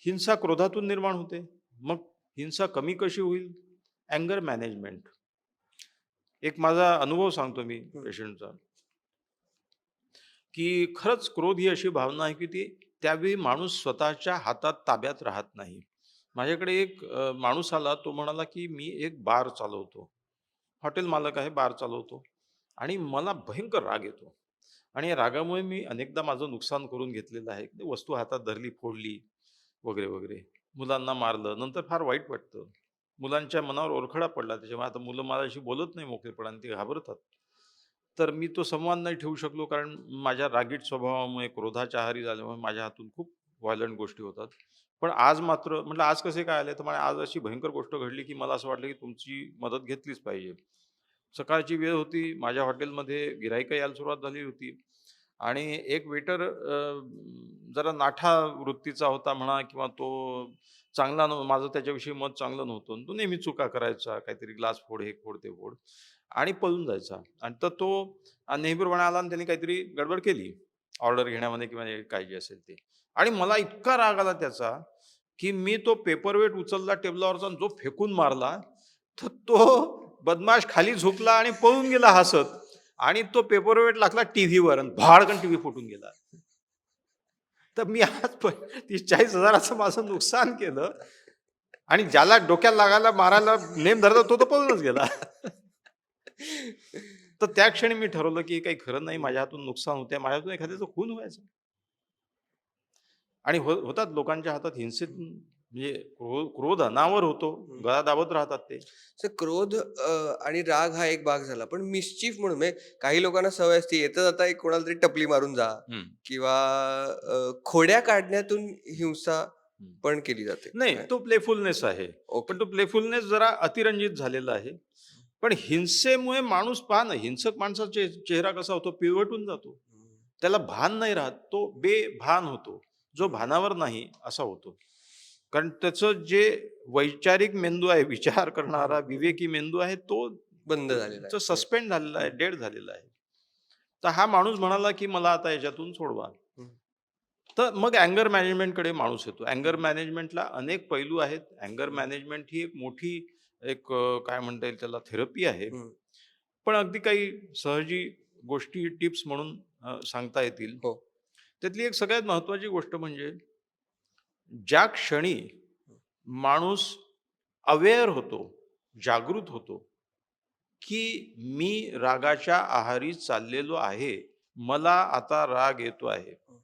हिंसा क्रोधातून निर्माण होते. मग हिंसा कमी कशी होईल? अँगर मॅनेजमेंट. एक माझा अनुभव सांगतो मी हं. पेशंटचा, की खरंच क्रोध ही अशी भावना आहे, की ती त्यावेळी माणूस स्वतःच्या हातात ताब्यात राहत नाही. माझ्याकडे एक माणूस आला, तो म्हणाला, की "मी एक बार चालवतो. हॉटेल मालक आहे, बार चालवतो आणि मला भयंकर राग येतो आणि या रागामुळे मी अनेकदा माझं नुकसान करून घेतलेलं आहे. वस्तू हातात धरली, फोडली वगैरे, वगैरे. मुलांना मारलं. नंतर फार वाईट वाटतं. मुलांच्या मनावर ओरखडा पडला त्याच्यामुळे आता मुलं माझ्याशी बोलत नाही मोकळेपणाने, ते घाबरतात. तर मी तो संवाद नाही ठेवू शकलो कारण माझ्या रागीट स्वभावामुळे, क्रोधाच्या आहारी झाल्यामुळे माझ्या हातून खूप व्हायलंट गोष्टी होतात. पण आज मात्र म्हटलं, "आज कसे काय आले?" तर म्हणे, "आज अशी भयंकर गोष्ट घडली, की मला असं वाटलं, की तुमची मदत घेतलीच पाहिजे." सकाळची वेळ होती. माझ्या हॉटेलमध्ये गिराईकं यायला सुरुवात झाली होती आणि एक वेटर जरा नाठा वृत्तीचा होता म्हणा किंवा तो चांगला माझं त्याच्याविषयी मत चांगलं नव्हतं आणि तो नेहमी चुका करायचा. काहीतरी ग्लास फोड, हे फोड, ते फोड आणि पळून जायचा आणि तर तो नेहमीप्रमाणे आला आणि त्याने काहीतरी गडबड केली ऑर्डर घेण्यामध्ये किंवा जे काही जे असेल ते. आणि मला इतका राग आला त्याचा, की मी तो पेपरवेट उचलला टेबलावरचा आणि जो फेकून मारला, तर तो बदमाश खाली झोपला आणि पळून गेला हसत आणि तो पेपरवेट लागला टीव्हीवर आणि भाडकन टीव्ही फुटून गेला. तर मी आज 30,000-40,000चं माझं नुकसान केलं आणि ज्याला डोक्याला लागायला, मारायला नेम धरला तो तर पळूनच गेला. तर त्या क्षणी मी ठरवलं, की हे काही खरं नाही. माझ्या हातून नुकसान होतंय. माझ्या हातून एखाद्याचं खून व्हायचं आणि होतात लोकांच्या हातात हिंसेत म्हणजे क्रोध अनावर होतो. हं. गळा दाबत राहतात ते. तर क्रोध आणि राग हा एक भाग झाला. पण मिस्चिफ म्हणून म्हणजे काही लोकांना सवय असते येता-जाता एक कोणाला तरी टपली मारून जा हं, किंवा खोड्या काढण्यातून हिंसा हं. पण केली जाते. नाही, तो प्लेफुलनेस आहे. ओके. पण तो प्लेफुलनेस जरा अतिरंजित झालेला आहे. पण हिंसेमुळे माणूस पहा ना, हिंसक माणसाचा चेहरा कसा होतो? पिळवटून जातो. हं, त्याला भान नाही राहत. तो बेभान होतो. जो हं, भानावर नाही असा होतो. कारण त्याचं जे वैचारिक मेंदू आहे, विचार करणारा विवेकी मेंदू आहे, बंद झालेला तो आहे. सस्पेंड झालेला आहे, हं, डेड झालेला आहे. तर हा माणूस म्हणाला, की मला आता याच्यातून सोडवा. हं, तर मग अँगर मॅनेजमेंटकडे माणूस येतो. अँगर हं, मॅनेजमेंटला अनेक पैलू आहेत. अँगर हं, मॅनेजमेंट ही एक मोठी काय म्हणता येईल त्याला, थेरपी आहे. हं. पण अगदी काही सहजी गोष्टी, टिप्स म्हणून सांगता येतील. हो. त्यातली एक सगळ्यात महत्त्वाची गोष्ट म्हणजे ज्या क्षणी माणूस अवेअर होतो, जागृत होतो, की मी रागाच्या आहारी चाललेलो आहे. मला आता राग येतो आहे. हं,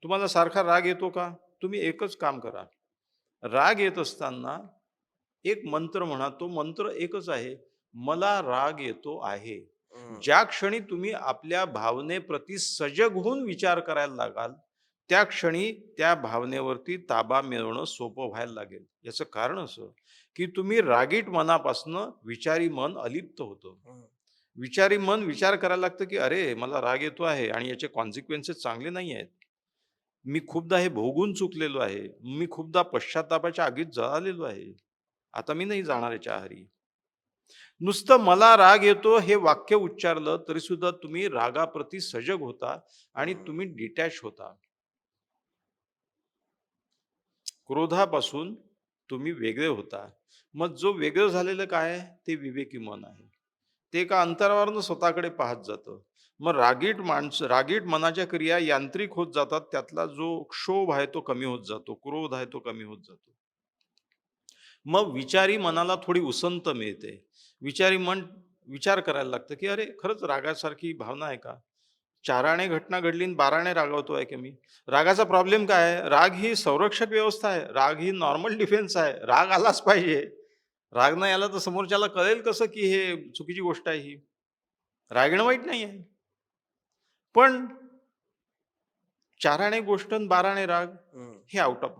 तुम्हाला सारखा राग येतो का? तुम्ही एकच काम करा. राग येत असताना एक मंत्र म्हणा. तो मंत्र एकच आहे. मला राग येतो आहे. हं, ज्या क्षणी तुम्ही आपल्या भावनेप्रती सजग होऊन विचार करायला लागाल, त्या क्षणी त्या भावनेवरती ताबा मिळवणं सोपं व्हायला लागेल. याचं कारण असं, की तुम्ही रागीट मनापासनं विचारी मन अलिप्त होतं. हं, विचारी मन विचार करायला लागतं, की "अरे, मला राग येतो आहे आणि याचे कॉन्सिक्वेन्सेस चांगले नाही आहेत. मी खूपदा हे भोगून चुकलेलो आहे. मी खूपदा पश्चात्तापाच्या आगीत जळालेलो आहे. आता मी नाही जाणार याच्या आहारी." नुसतं "मला राग येतो" हे वाक्य उच्चारलं तरी सुद्धा तुम्ही रागाप्रती सजग होता आणि हं, तुम्ही डिटॅच होता. क्रोधापासून तुम्ही वेगळे होता. मग जो वेगळं झालेलं काय आहे? ते विवेकी मन आहे. ते एका अंतरावरनं स्वतःकडे पाहत जातं. मग रागीट मनाच्या क्रिया यांत्रिक होत जातात. त्यातला जो क्षोभ आहे तो कमी होत जातो. क्रोध आहे तो कमी होत जातो. मग विचारी मनाला थोडी उसंत मिळते. विचारी मन विचार करायला लागतं, की अरे खरंच रागासारखी भावना आहे का? 4 घटना घडली आणि 12 रागावतोय का मी? रागाचा प्रॉब्लेम काय आहे? राग ही संरक्षक व्यवस्था आहे. राग ही नॉर्मल डिफेन्स आहे. राग आलाच पाहिजे. राग नाही आला तर समोरच्याला कळेल कसं, की हे चुकीची गोष्ट आहे ही. रागणं वाईट नाही आहे. पण 4 गोष्ट आणि 12 राग हं, हे आउट ऑफ.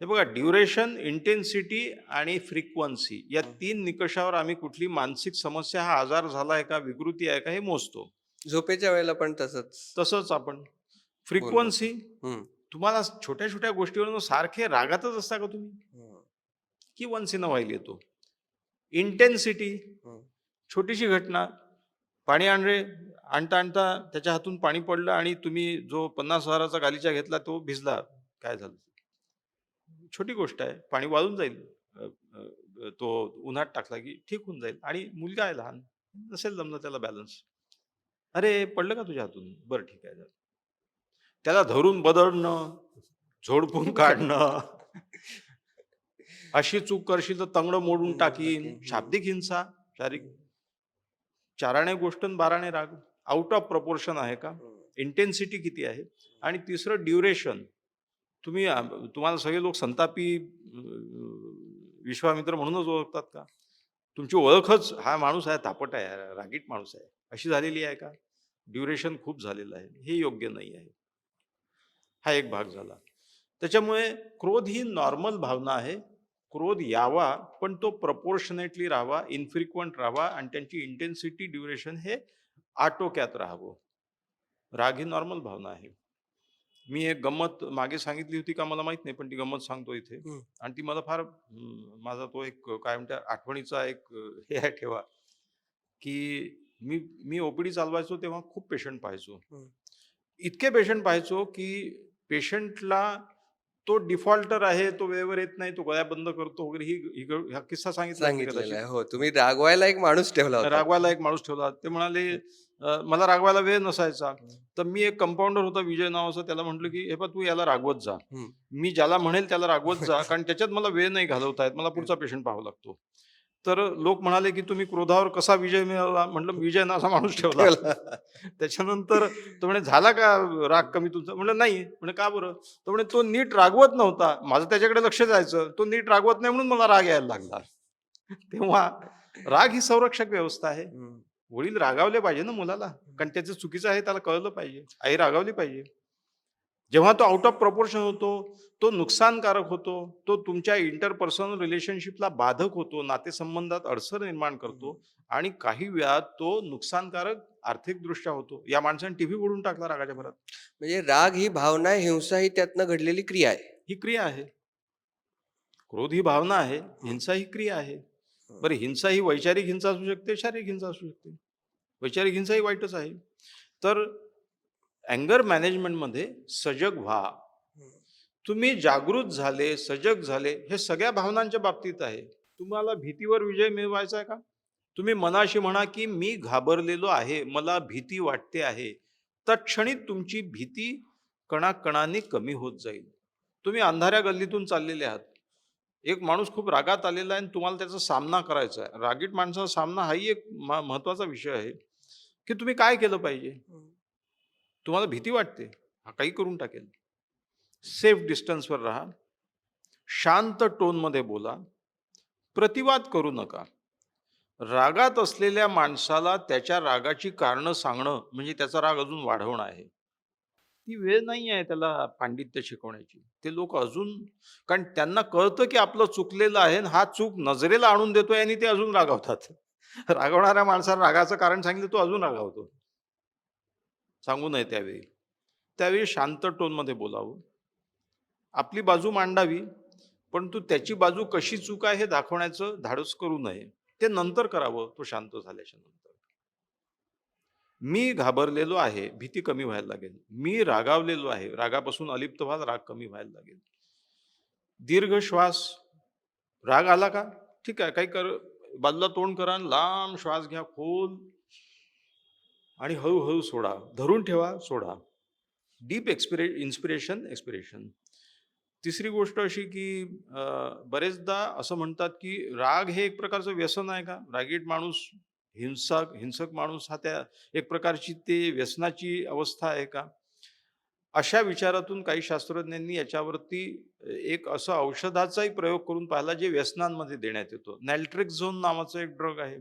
हे बघा, ड्युरेशन, इंटेन्सिटी आणि फ्रिक्वेन्सी या हं. 3 निकषावर आम्ही कुठली मानसिक समस्या, हा आजार झाला आहे का, विकृती आहे का, हे मोजतो. झोपेच्या वेळेला पण तसंच. तसंच आपण बोललो फ्रिक्वेन्सी. होतो. हं, तुम्हाला छोट्या छोट्या गोष्टीवरून सारखे रागातच असता का तुम्ही, हं, की वन्स इन अ व्हाईल येतो. इंटेन्सिटी. हं, छोटीशी घटना, पाणी आणता आणता त्याच्या हातून पाणी पडलं आणि तुम्ही जो 50,000चा गालिचा घेतला तो भिजला. काय झालं? छोटी गोष्ट आहे. पाणी वाळून जाईल. अ, तो उन्हात टाकला की ठीक होऊन जाईल आणि मुलगा आहे लहान. नसेल जमलं त्याला बॅलन्स. "अरे, पडलं का तुझ्या हातून?" "बरं ठीक आहे." त्याला धरून बदलणं, झोडपून काढणं. अशी चूक करशील तर तंगडं मोडून टाकीन. टाकीन. हं, शाब्दिक हिंसा, शारीरिक. हं, चाराने गोष्ट अन् बाराने राग. आउट ऑफ प्रपोर्शन आहे का? हं. इंटेन्सिटी किती आहे? आणि तिसरं ड्युरेशन. तुम्ही तुम्हाला सगळे लोक संतापी विश्वामित्र म्हणूनच ओळखतात का? तुमची ओळखच हा माणूस आहे, तापट आहे, रागीट माणूस आहे, अशी झालेली आहे का? ड्युरेशन खूप झालेलं आहे. हे योग्य नाही आहे. हा एक भाग झाला. त्याच्यामुळे क्रोध ही नॉर्मल भावना आहे. क्रोध यावा, पण तो प्रपोर्शनेटली राहावा, इन्फ्रिक्वेंट राहावा आणि त्यांची इंटेन्सिटी, ड्युरेशन हे आटोक्यात राहावं. राग ही नॉर्मल भावना आहे. मी एक गंमत मागे सांगितली होती का मला माहित नाही, पण ती गंमत सांगतो इथे. हं, आणि ती मला फार माझा तो एक काय म्हणतात आठवणीचा एक हे आहे ठेवा, की मी मी ओपीडी चालवायचो तेव्हा खूप पेशंट पाहायचो. हं. इतके पेशंट पाहायचो, की पेशंटला तो डिफॉल्टर आहे, तो वेळेवर येत नाही, तो गळ्या बंद करतो वगैरे हा किस्सा सांगितलाच मी सांगितलेलं कदाचित. आहे. हो, तुम्ही रागवायला एक माणूस ठेवला होता. रागवायला एक माणूस ठेवला. ते म्हणाले हं, मला रागवायला वेळ नसायचा. हं, तर मी एक कंपाउंडर होता विजय नावाचा, त्याला म्हटलं, की "हे पहा तू याला रागवत जा. हं. मी ज्याला म्हणेल त्याला रागवत जा, कारण त्याच्यात मला वेळ नाही घालवता येत. मला हं. पुढचा पेशंट पाहावा लागतो." तर लोक म्हणाले, की "तुम्ही क्रोधावर कसा विजय मिळवला?" म्हटलं, "विजय नावाचा माणूस ठेवला." ठेवला. त्याच्यानंतर तो म्हणे, "झाला का राग कमी तुमचा?" म्हटलं, "नाही." म्हणे, "का बरं?" तो म्हणे, "तो नीट रागवत नव्हता. माझं त्याच्याकडे लक्ष जायचं. तो नीट रागवत नाही म्हणून मला राग यायला लागला." तेव्हा राग ही संरक्षक व्यवस्था आहे. हं, वडील रागावले पाहिजे ना मुलाला, हं, कारण त्याचं चुकीचं आहे त्याला कळलं पाहिजे. आई रागावली पाहिजे. जेव्हा तो आउट ऑफ प्रपोर्शन होतो, तो नुकसानकारक होतो, तो तुमच्या इंटरपर्सनल रिलेशनशिपला बाधक होतो, नातेसंबंधात अडसर निर्माण हं. करतो आणि काही वेळात तो नुकसानकारक आर्थिकदृष्ट्या होतो. या माणसाने टीव्ही ओढून टाकला रागाच्या भरात. म्हणजे राग ही भावना आहे, हिंसा ही त्यातनं घडलेली क्रिया आहे. ही क्रिया आहे. क्रोध ही भावना आहे, हं, हिंसा ही क्रिया आहे. हं, बरं, हिंसा ही वैचारिक हिंसा असू शकते, शारीरिक हिंसा असू शकते. वैचारिक हिंसा ही वाईटच आहे. तर अँगर मॅनेजमेंटमध्ये सजग व्हा. हं, तुम्ही जागृत झाले, सजग झाले, हे सगळ्या भावनांच्या बाबतीत आहे. तुम्हाला भीतीवर विजय मिळवायचा आहे का? तुम्ही मनाशी म्हणा, की मी घाबरलेलो आहे, मला भीती वाटते आहे. तत्क्षणी तुमची भीती कणाकणाने कमी होत जाईल. तुम्ही अंधाऱ्या गल्लीतून चाललेले आहात. एक माणूस खूप रागात आलेला आहे आणि तुम्हाला त्याचा सामना करायचा आहे. रागीट माणसाचा सामना हाही एक महत्त्वाचा विषय आहे, की तुम्ही काय केलं पाहिजे? हं, तुम्हाला भीती वाटते, हा काही करून टाकेल. सेफ डिस्टन्सवर राहा. शांत टोनमध्ये बोला. प्रतिवाद करू नका. रागात असलेल्या माणसाला त्याच्या रागाची कारणं सांगणं म्हणजे त्याचा राग अजून वाढवणं आहे. ती वेळ नाही आहे त्याला पांडित्य शिकवण्याची. ते लोक अजून, कारण त्यांना कळतं की आपलं चुकलेलं आहे आणि हा चूक नजरेला आणून देतोय आणि ते अजून रागावतात. रागवणाऱ्या माणसाला रागाचं कारण सांगितलं तो अजून रागावतो. सांगू नये त्यावेळी. त्यावेळी शांत टोनमध्ये बोलावं. आपली बाजू मांडावी, परंतु त्याची बाजू कशी चूक आहे हे दाखवण्याचं धाडस करू नये. ते नंतर करावं, तो शांत झाल्याच्या नंतर. मी घाबरलेलो आहे, भीती कमी व्हायला लागेल. मी रागावलेलो आहे, रागापासून अलिप्त व्हाल, राग कमी व्हायला लागेल. दीर्घ श्वास. राग आला का? ठीक आहे, काही कर, बाजूला तोंड करा आणि लांब श्वास घ्या खोल आणि हळूहळू सोडा. धरून ठेवा, सोडा. Deep inspiration, expiration. तिसरी गोष्ट अशी की बरेचदा असं म्हणतात की राग हे एक प्रकारचं व्यसन आहे का? रागीट माणूस, हिंसक हिंसक माणूस हा त्या एक प्रकारची ते व्यसनाची अवस्था आहे का? अशा विचारातून काही शास्त्रज्ञांनी याच्यावरती एक असं औषधाचाही प्रयोग करून पाहिला जे व्यसनांमध्ये देण्यात येतो. नॅल्ट्रेक्झोन नावाचं एक ड्रग आहे.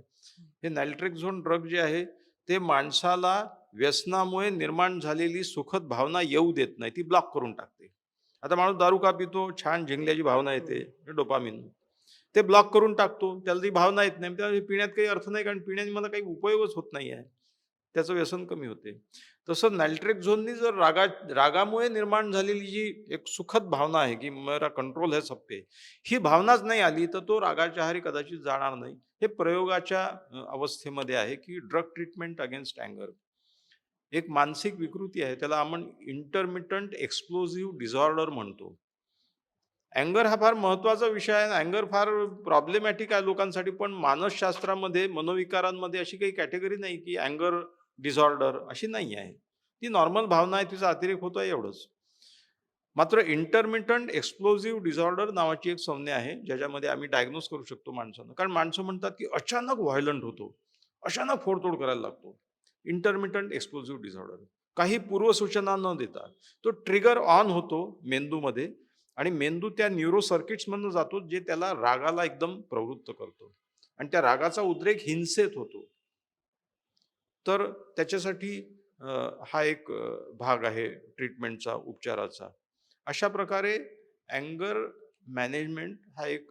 हे नॅल्ट्रेक्झोन ड्रग जे आहे ते माणसाला व्यसनामुळे निर्माण झालेली सुखद भावना येऊ देत नाही, ती ब्लॉक करून टाकते. आता माणूस दारू का पितो? छान झिंगल्याची भावना येते, हं. डोपामिन. ते ब्लॉक करून टाकतो, त्याला ती भावना येत नाही. त्याला पिण्यात काही अर्थ नाही, कारण पिण्याने मला काही उपयोगच होत नाही आहे. त्याचं व्यसन कमी होते. तसं नॅल्ट्रेक्झोननी जर रागामुळे निर्माण झालेली जी एक सुखद भावना आहे, की मेरा कंट्रोल है सब पे, ही भावनाच नाही आली, तर तो रागाच्या आहारी कदाचित जाणार नाही. हे प्रयोगाच्या अवस्थेमध्ये आहे, की ड्रग ट्रीटमेंट अगेन्स्ट अँगर. एक मानसिक विकृती आहे, त्याला आपण इंटरमिटंट एक्सप्लोसिव्ह डिसऑर्डर म्हणतो. अँगर हा फार महत्त्वाचा विषय आहे. अँगर फार प्रॉब्लेमॅटिक आहे लोकांसाठी. पण मानसशास्त्रामध्ये, मनोविकारांमध्ये अशी काही कॅटेगरी नाही, की अँगर डिसऑर्डर अशी नाही आहे. ती नॉर्मल भावना आहे, तिचा अतिरेक होतो आहे एवढंच. मात्र इंटरमिटंट एक्सप्लोसिव्ह डिसऑर्डर नावाची एक संज्ञा आहे, ज्याच्यामध्ये आम्ही डायग्नोज करू शकतो माणसांना. कारण माणसं म्हणतात, की अचानक व्हायलंट होतो, अचानक फोडतोड करायला लागतो. Intermittent एक्सप्लोसिव्ह disorder. काही पूर्वसूचना न देता तो ट्रिगर ऑन होतो मेंदूमध्ये आणि मेंदू त्या न्यूरो सर्किट्समधनं जातो, जे त्याला रागाला एकदम प्रवृत्त करतो आणि त्या रागाचा उद्रेक हिंसेत होतो. तर त्याच्यासाठी हा एक भाग आहे ट्रीटमेंटचा, उपचाराचा. अशा प्रकारे अँगर मॅनेजमेंट हा एक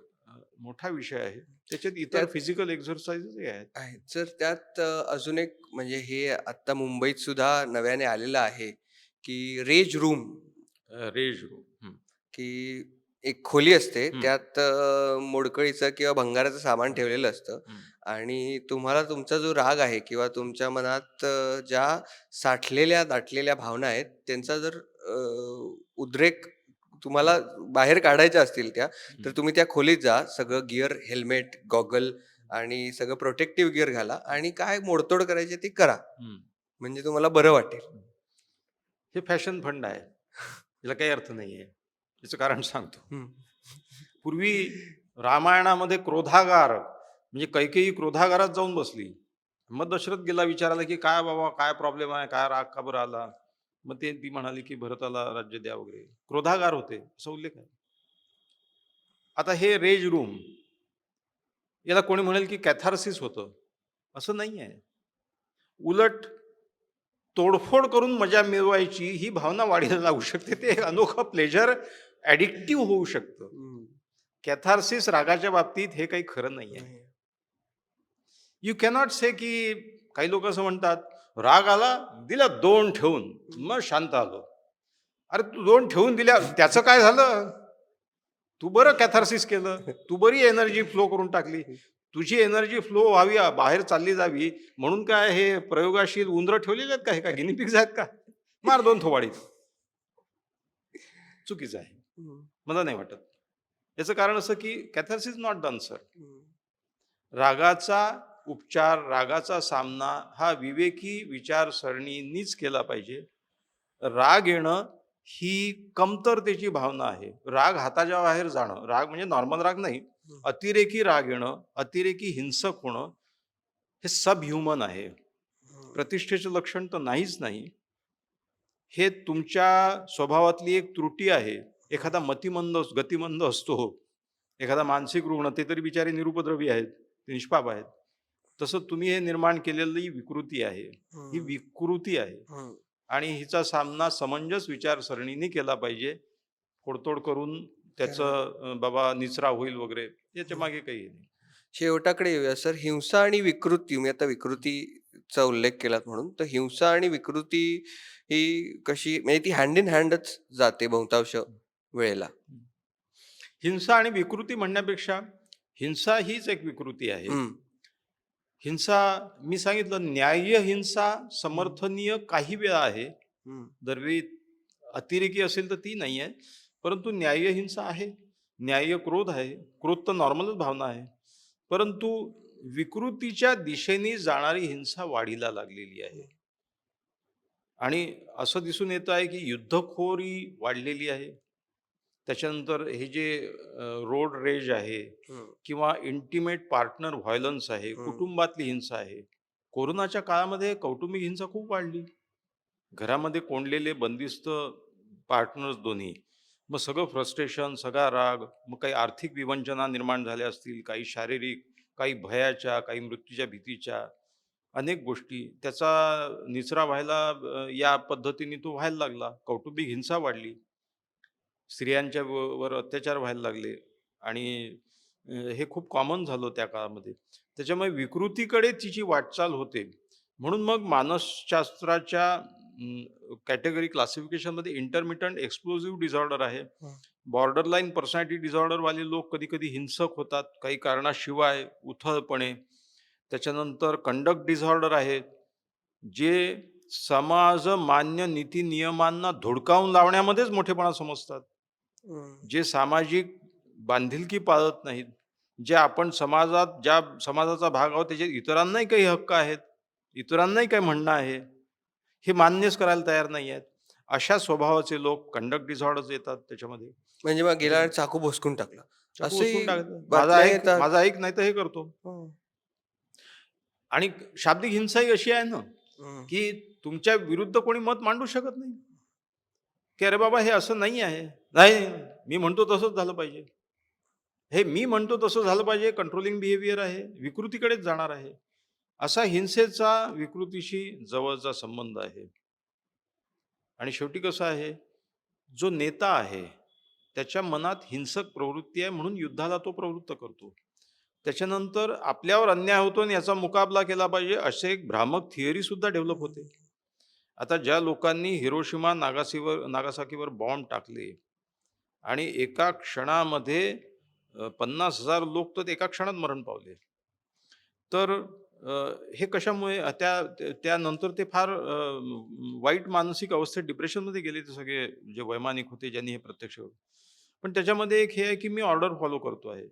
मोठा विषय आहे. त्याच्यात इतर त्यात फिजिकल एक्सरसाइजेसही आहेत. आहेत. जर त्यात अजून एक म्हणजे हे आता मुंबईत सुद्धा नव्याने आलेलं आहे, की रेज रूम, रेज रूम. की एक खोली असते. हं, त्यात मोडकळीचं किंवा भंगाराचं सामान हं, ठेवलेलं असतं हं, आणि तुम्हाला तुमचा जो राग आहे किंवा तुमच्या मनात ज्या साठलेल्या, दाटलेल्या भावना आहेत, त्यांचा जर उद्रेक हं, तुम्हाला बाहेर काढायच्या असतील त्या, तर हं, तुम्ही त्या खोलीत जा. सगळं गिअर, हेल्मेट, गॉगल आणि सगळं प्रोटेक्टिव्ह गिअर घाला आणि काय मोडतोड करायची ती करा. हं, म्हणजे तुम्हाला बरं वाटेल. हं. हे फॅशन फंड आहे. याला काही अर्थ नाहीये. याचं कारण सांगतो. हं. पूर्वी रामायणामध्ये क्रोधागार म्हणजे कैकेयी क्रोधागारात जाऊन बसली. मग दशरथ गेला विचारायला, की "काय बाबा, काय प्रॉब्लेम आहे? काय राग का बरं आला?" मग ती म्हणाली, की "भरताला राज्य द्या" वगैरे. क्रोधागार होते, असा उल्लेख आहे. आता हे रेज रूम याला कोणी म्हणेल, की कॅथार्सिस होतं. असं नाही आहे. उलट तोडफोड करून मजा मिळवायची ही भावना वाढीला लागू शकते. ते एक अनोखं प्लेजर ॲडिक्टिव्ह होऊ शकतं. हं. कॅथार्सिस रागाच्या बाबतीत हे काही खरं नाहीये. नाही. यू कॅनॉट से की काही लोक असं म्हणतात, राग आला, दिला 2 ठेवून, मग शांत आलो. अरे तू 2 ठेवून दिल्या, त्याचं काय झालं? तू बरं कॅथार्सिस केलं. तू बरी एनर्जी फ्लो करून टाकली. तुझी एनर्जी फ्लो व्हावी, बाहेर चालली जावी म्हणून काय हे प्रयोगाशील उंदरं ठेवलेले आहेत का? हे का गिनी पिग्स आहेत का? मार 2 थोबाडीत. चुकीचं आहे. हं, मला नाही वाटत. याचं कारण असं की कॅथार्सिस नॉट डन सर. हं. रागाचा उपचार, रागाचा सामना हा विवेकी विचारसरणीनीच केला पाहिजे. राग येणं ही कमतरतेची भावना आहे. राग हाताच्या बाहेर जाणं, राग म्हणजे नॉर्मल राग नाही. हं, अतिरेकी राग येणं, अतिरेकी हिंसक होणं हे सब ह्युमन आहे. हं. प्रतिष्ठेचं लक्षण तर नाहीच नाही. हे तुमच्या स्वभावातली एक त्रुटी आहे. एखादा गतिमंद असतो. एखादा मानसिक रुग्ण ते तरी बिचारे निरुपद्रवी आहेत, ते निष्पाप आहेत. तसं तुम्ही हे निर्माण केलेली विकृती आहे. ही हं, विकृती आहे हं. आणि हिचा सामना समंजस विचारसरणीने केला पाहिजे. फोडतोड करून खरं. त्याचं बाबा निचरा होईल वगैरे याच्या हं. मागे काही नाही. शेवटाकडे येऊया सर. हिंसा आणि विकृती, मी आता विकृतीचा उल्लेख केलात म्हणून, तर हिंसा आणि विकृती ही कशी म्हणजे ती हँड इन हँडच जाते बहुतांश वेळेला. हिंसा आणि विकृती म्हणण्यापेक्षा हिंसा हीच एक विकृती आहे. हं, हिंसा मी सांगितलं न्याय्य हिंसा हं, समर्थनीय काही वेळा आहे. हं, दरवेळी अतिरेकी असेल तर ती नाही आहे. परंतु न्याय्य हिंसा आहे. न्याय्य क्रोध आहे. क्रोध तर नॉर्मलच भावना आहे. परंतु विकृतीच्या दिशेने जाणारी हिंसा वाढीला लागलेली आहे. आणि असं दिसून येतं आहे की युद्धखोरी वाढलेली आहे. त्याच्यानंतर हे जे रोड रेज आहे हं, किंवा इंटिमेट पार्टनर व्हायलन्स आहे, हं, कुटुंबातली हिंसा आहे. कोरोनाच्या काळामध्ये कौटुंबिक हिंसा खूप वाढली. घरामध्ये कोंडलेले बंदिस्त पार्टनर्स दोन्ही. मग सगळं फ्रस्ट्रेशन, सगळा राग, मग काही आर्थिक विवंचना निर्माण झाल्या असतील, काही शारीरिक, काही भयाच्या, काही मृत्यूच्या भीतीच्या, अनेक गोष्टी. त्याचा निचरा व्हायला या पद्धतीने तो व्हायला लागला. कौटुंबिक हिंसा वाढली. स्त्रियांच्या वर अत्याचार व्हायला लागले आणि हे खूप कॉमन झालं त्या काळामध्ये. त्याच्यामुळे विकृतीकडे तिची वाटचाल होते. म्हणून मग मानसशास्त्राच्या कॅटेगरी क्लासिफिकेशनमध्ये इंटरमिटंट एक्सप्लोसिव्ह डिसऑर्डर आहे. हं. बॉर्डरलाईन पर्सनॅलिटी डिसऑर्डरवाले लोक कधी-कधी हिंसक होतात, काही कारणाशिवाय, उथळपणे. त्याच्यानंतर कंडक्ट डिसऑर्डर आहे, जे समाजमान्य नीती-नियमांना धुडकावून लावण्यामध्येच मोठेपणा समजतात. हं. जे सामाजिक बांधिलकी पाळत नाहीत, जे आपण समाजात ज्या समाजाचा भाग आहोत त्याच्यात इतरांनाही काही हक्क आहेत, इतरांनाही काही म्हणणं आहे, हे मान्यच करायला तयार नाही आहेत. अशा स्वभावाचे लोक कंडक्ट डिसऑर्डर्स येतात त्याच्यामध्ये. म्हणजे मग गेल्यावर त्याच्यानंतर चाकू भोसकून टाकला. चाकू उचलून अशी टाकतात. बातम्या येतात. माझा ऐक नाही तर हे करतो. हं. आणि शाब्दिक हिंसा ही अशी आहे ना, हं. की तुमच्या विरुद्ध कोणी मत मांडू शकत नाही, की "अरे बाबा, हे असं नाही आहे." "नाही, मी म्हणतो तसंच झालं पाहिजे." हे मी म्हणतो तसं झालं पाहिजे कंट्रोलिंग बिहेवियर आहे, विकृतीकडेच जाणार आहे. असा हिंसेचा विकृतीशी जवळचा संबंध आहे. आणि शेवटी कसं आहे, जो नेता आहे, त्याच्या मनात हिंसक प्रवृत्ती आहे म्हणून युद्धाला तो प्रवृत्त करतो. त्याच्यानंतर आपल्यावर अन्याय होतो आणि याचा मुकाबला केला पाहिजे असे एक भ्रामक थिअरी सुद्धा डेव्हलप होते. आता ज्या लोकांनी हिरोशिमा नागासाकीवर बॉम्ब टाकले आणि एका क्षणामध्ये 50,000 लोक तर एका क्षणात मरण पावले. तर हे कशामुळे त्यानंतर ते फार वाईट मानसिक अवस्थेत डिप्रेशनमध्ये गेले ते सगळे जे वैमानिक होते ज्यांनी हे प्रत्यक्ष पण त्याच्यामध्ये एक हे आहे की मी ऑर्डर फॉलो करतो आहे.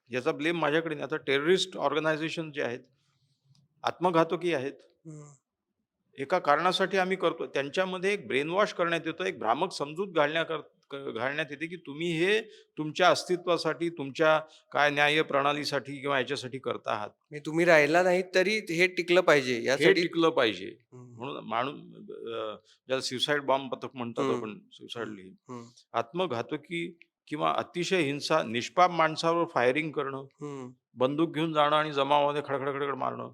याचा ब्लेम माझ्याकडे नाही. आता टेररिस्ट ऑर्गनायझेशन जे आहेत, आत्मघातकी आहेत. हं. एका कारणासाठी आम्ही करतो. त्यांच्यामध्ये एक ब्रेन वॉश करण्यात येतं, एक भ्रामक समजूत घालण्यात येते, की तुम्ही हे तुमच्या अस्तित्वासाठी, तुमच्या काय न्याय प्रणालीसाठी किंवा याच्यासाठी करत आहात. म्हणजे तुम्ही राहिला नाहीत तरी हे टिकलं पाहिजे हे यासाठी. टिकलं पाहिजे. हं. म्हणून ज्याला सुसाईड बॉम्ब पथक म्हणतात हं. आपण, हं. सुसाईडली. हं. आत्मघातकी किंवा अतिशय हिंसा, निष्पाप माणसावर फायरिंग करणं, हं. बंदूक घेऊन जाणं आणि जमावामध्ये खडखड मारणं.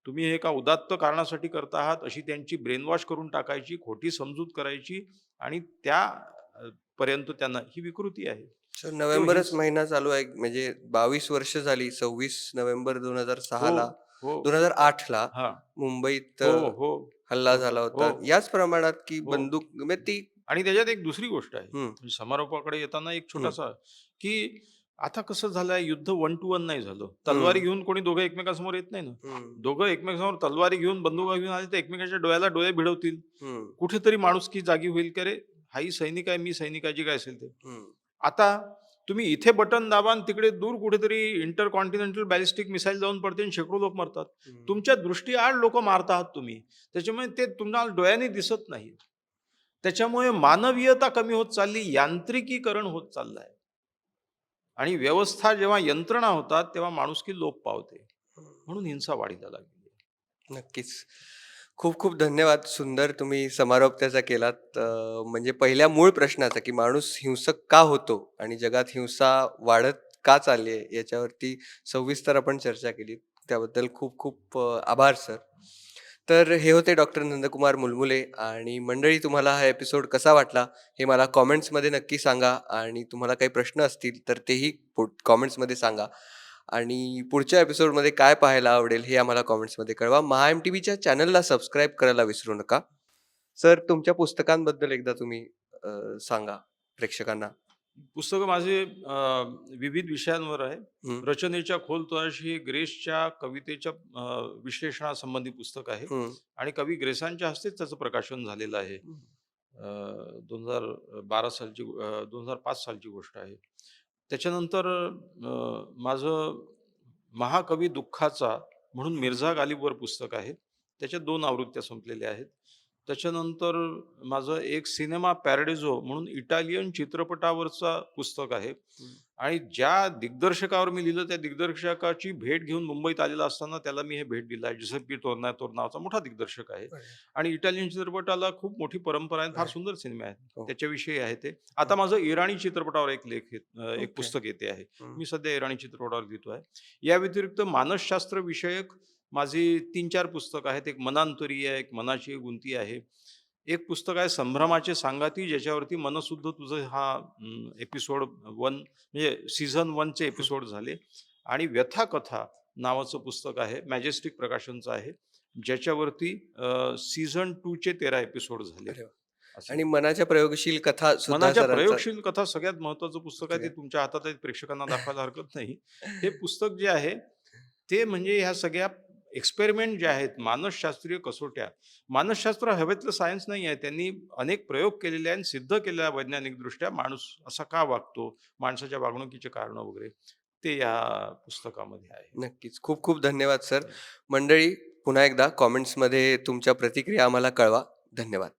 तुम्ही हे एका उदात्त कारणासाठी करत आहात, अशी त्यांची ब्रेनवॉश करून टाकायची, खोटी समजूत करायची आणि पर्यंत त्यांना ही विकृती आहे. सर तो नोव्हेंबरच महिना चालू आहे म्हणजे 22 वर्ष झाली. 26 नोव्हेंबर हो, 2006 ला हो. 2008 ला हां. मुंबईत हो, हो. हल्ला होतं. झाला हो, होता. याच प्रमाणात की हो. बंदूक म्हणजे ती. आणि त्याच्यात एक दुसरी गोष्ट आहे. हं. म्हणजे समारोपाकडे येताना एक हं. छोटासा, की आता कसं झालंय युद्ध 1 टू 1 नाही झालं. तलवारी हं. घेऊन कोणी दोघं एकमेकांसमोर येत नाही ना. हं. दोघं एकमेकांसमोर तलवारी घेऊन, बंदुका घेऊन आले तर एकमेकांच्या डोळ्याला डोळे भिडवतील. हं. कुठेतरी माणुसकी जागी होईल, की अरे हाही सैनिक आहे, मी सैनिकाची काय असेल ते. हं. आता तुम्ही इथे बटन दाबा आणि तिकडे दूर कुठेतरी इंटरकॉन्टिनेंटल बॅलिस्टिक मिसाईल जाऊन पडते आणि शेकडो लोक मरतात. हं. तुमच्या दृष्टीआड लोक मारत आहात तुम्ही. त्याच्यामुळे ते तुम्हाला डोळ्यांनी दिसत नाही. त्याच्यामुळे मानवीयता कमी होत चालली, यांत्रिकीकरण होत चाललंय. आणि व्यवस्था जेव्हा यंत्रणा होतात, तेव्हा माणुसकी लोप पावते. म्हणून हिंसा वाढीला लागली. नक्कीच. खूप खूप धन्यवाद. सुंदर तुम्ही समारोप त्याचा केलात. म्हणजे पहिल्या मूळ प्रश्नाचा, की माणूस हिंसक का होतो आणि जगात हिंसा वाढत का चालली आहे, याच्यावरती सविस्तर आपण चर्चा केली. त्याबद्दल खूप खूप आभार सर. तर हे होते डॉक्टर नंदकुमार मुलमुले आणि मंडळी तुम्हाला हा एपिसोड कसा वाटला, हे मला कमेंट्समध्ये नक्की सांगा आणि तुम्हाला काही प्रश्न असतील तर तेही कमेंट्समध्ये सांगा. आणि पुढच्या एपिसोडमध्ये काय पाहायला आवडेल हे आम्हाला कमेंट्समध्ये कळवा. महा-एम-टी-व्हीच्या चॅनलला सबस्क्राईब करायला विसरू नका. सर तुमच्या पुस्तकांबद्दल एकदा तुम्ही सांगा प्रेक्षकांना. पुस्तकं माझे विविध विषयांवर आहे. हं. रचनेच्या खोल तळाशी हे ग्रेसच्या कवितेच्या विश्लेषणासंबंधी पुस्तक आहे हं. आणि कवी ग्रेसांच्या हस्तेच त्याचं प्रकाशन झालेलं आहे. हं. 2012 सालची 2005 सालची गोष्ट आहे. त्याच्यानंतर माझं महाकवी दुःखाचा म्हणून मिर्झा गालिबवर पुस्तक आहे. त्याच्या 2 आवृत्त्या संपलेल्या आहेत. त्याच्यानंतर माझं एक सिनेमा पॅराडिझो म्हणून इटालियन चित्रपटावरचा पुस्तक आहे हं. आणि ज्या दिग्दर्शकावर मी लिहिलं त्या दिग्दर्शकाची भेट घेऊन मुंबईत आलेला असताना त्याला मी हे भेट दिलं आहे. जिसप्पी टोर्नाटोर नावाचा मोठा दिग्दर्शक आहे बरं. आणि इटालियन चित्रपटाला खूप मोठी परंपरा आहे. फार बरं. सुंदर सिनेमे आहेत. हो. त्याच्याविषयी आहे ते. हं. आता माझं इराणी चित्रपटावर एक ओके. पुस्तक येते आहे. हं. मी सध्या इराणी चित्रपटावर लिहितो आहे. या व्यतिरिक्त मानसशास्त्र विषयक माझी 3-4 पुस्तकं आहेत. एक मनांतरी आहे, एक मनाची एक गुंती आहे. एक पुस्तक आहे संभ्रमाचे सांगाती, ज्याच्यावरती मनशुद्ध तुझं हा एपिसोड 1 म्हणजे सीझन 1 चे एपिसोड झाले आणि व्यथा कथा नावाचं पुस्तक आहे. मॅजेस्टिक प्रकाशनचं आहे. ज्याच्यावरती सीझन 2 चे 13 एपिसोड झालेत. अरे वाह! असं आणि आहे. मनाच्या प्रयोगशील कथा सुद्धा मनाच्या सरांचा प्रयोगशील कथा सगळ्यात महत्त्वाचं पुस्तक आहे. पुस्तक ते आहे. तुमच्या हातात आहे, प्रेक्षकांना दाखवायला हरकत नाही. हे पुस्तक जे आहे, ते म्हणजे ह्या सगळ्या एक्सपेरिमेंट जे आहेत, मानसशास्त्रीय कसोट्या. मानसशास्त्र हवेतलं सायन्स नाही आहे. त्यांनी अनेक प्रयोग केलेले आहे आणि सिद्ध केलेलं आहे वैज्ञानिकदृष्ट्या. माणूस असा का वागतो? माणसाच्या वागणुकीचे कारणं वगैरे, ते या पुस्तकामध्ये आहे. नक्कीच. खूप खूप धन्यवाद सर. मंडळी, पुन्हा एकदा कमेंट्समध्ये तुमच्या प्रतिक्रिया आम्हाला कळवा. धन्यवाद.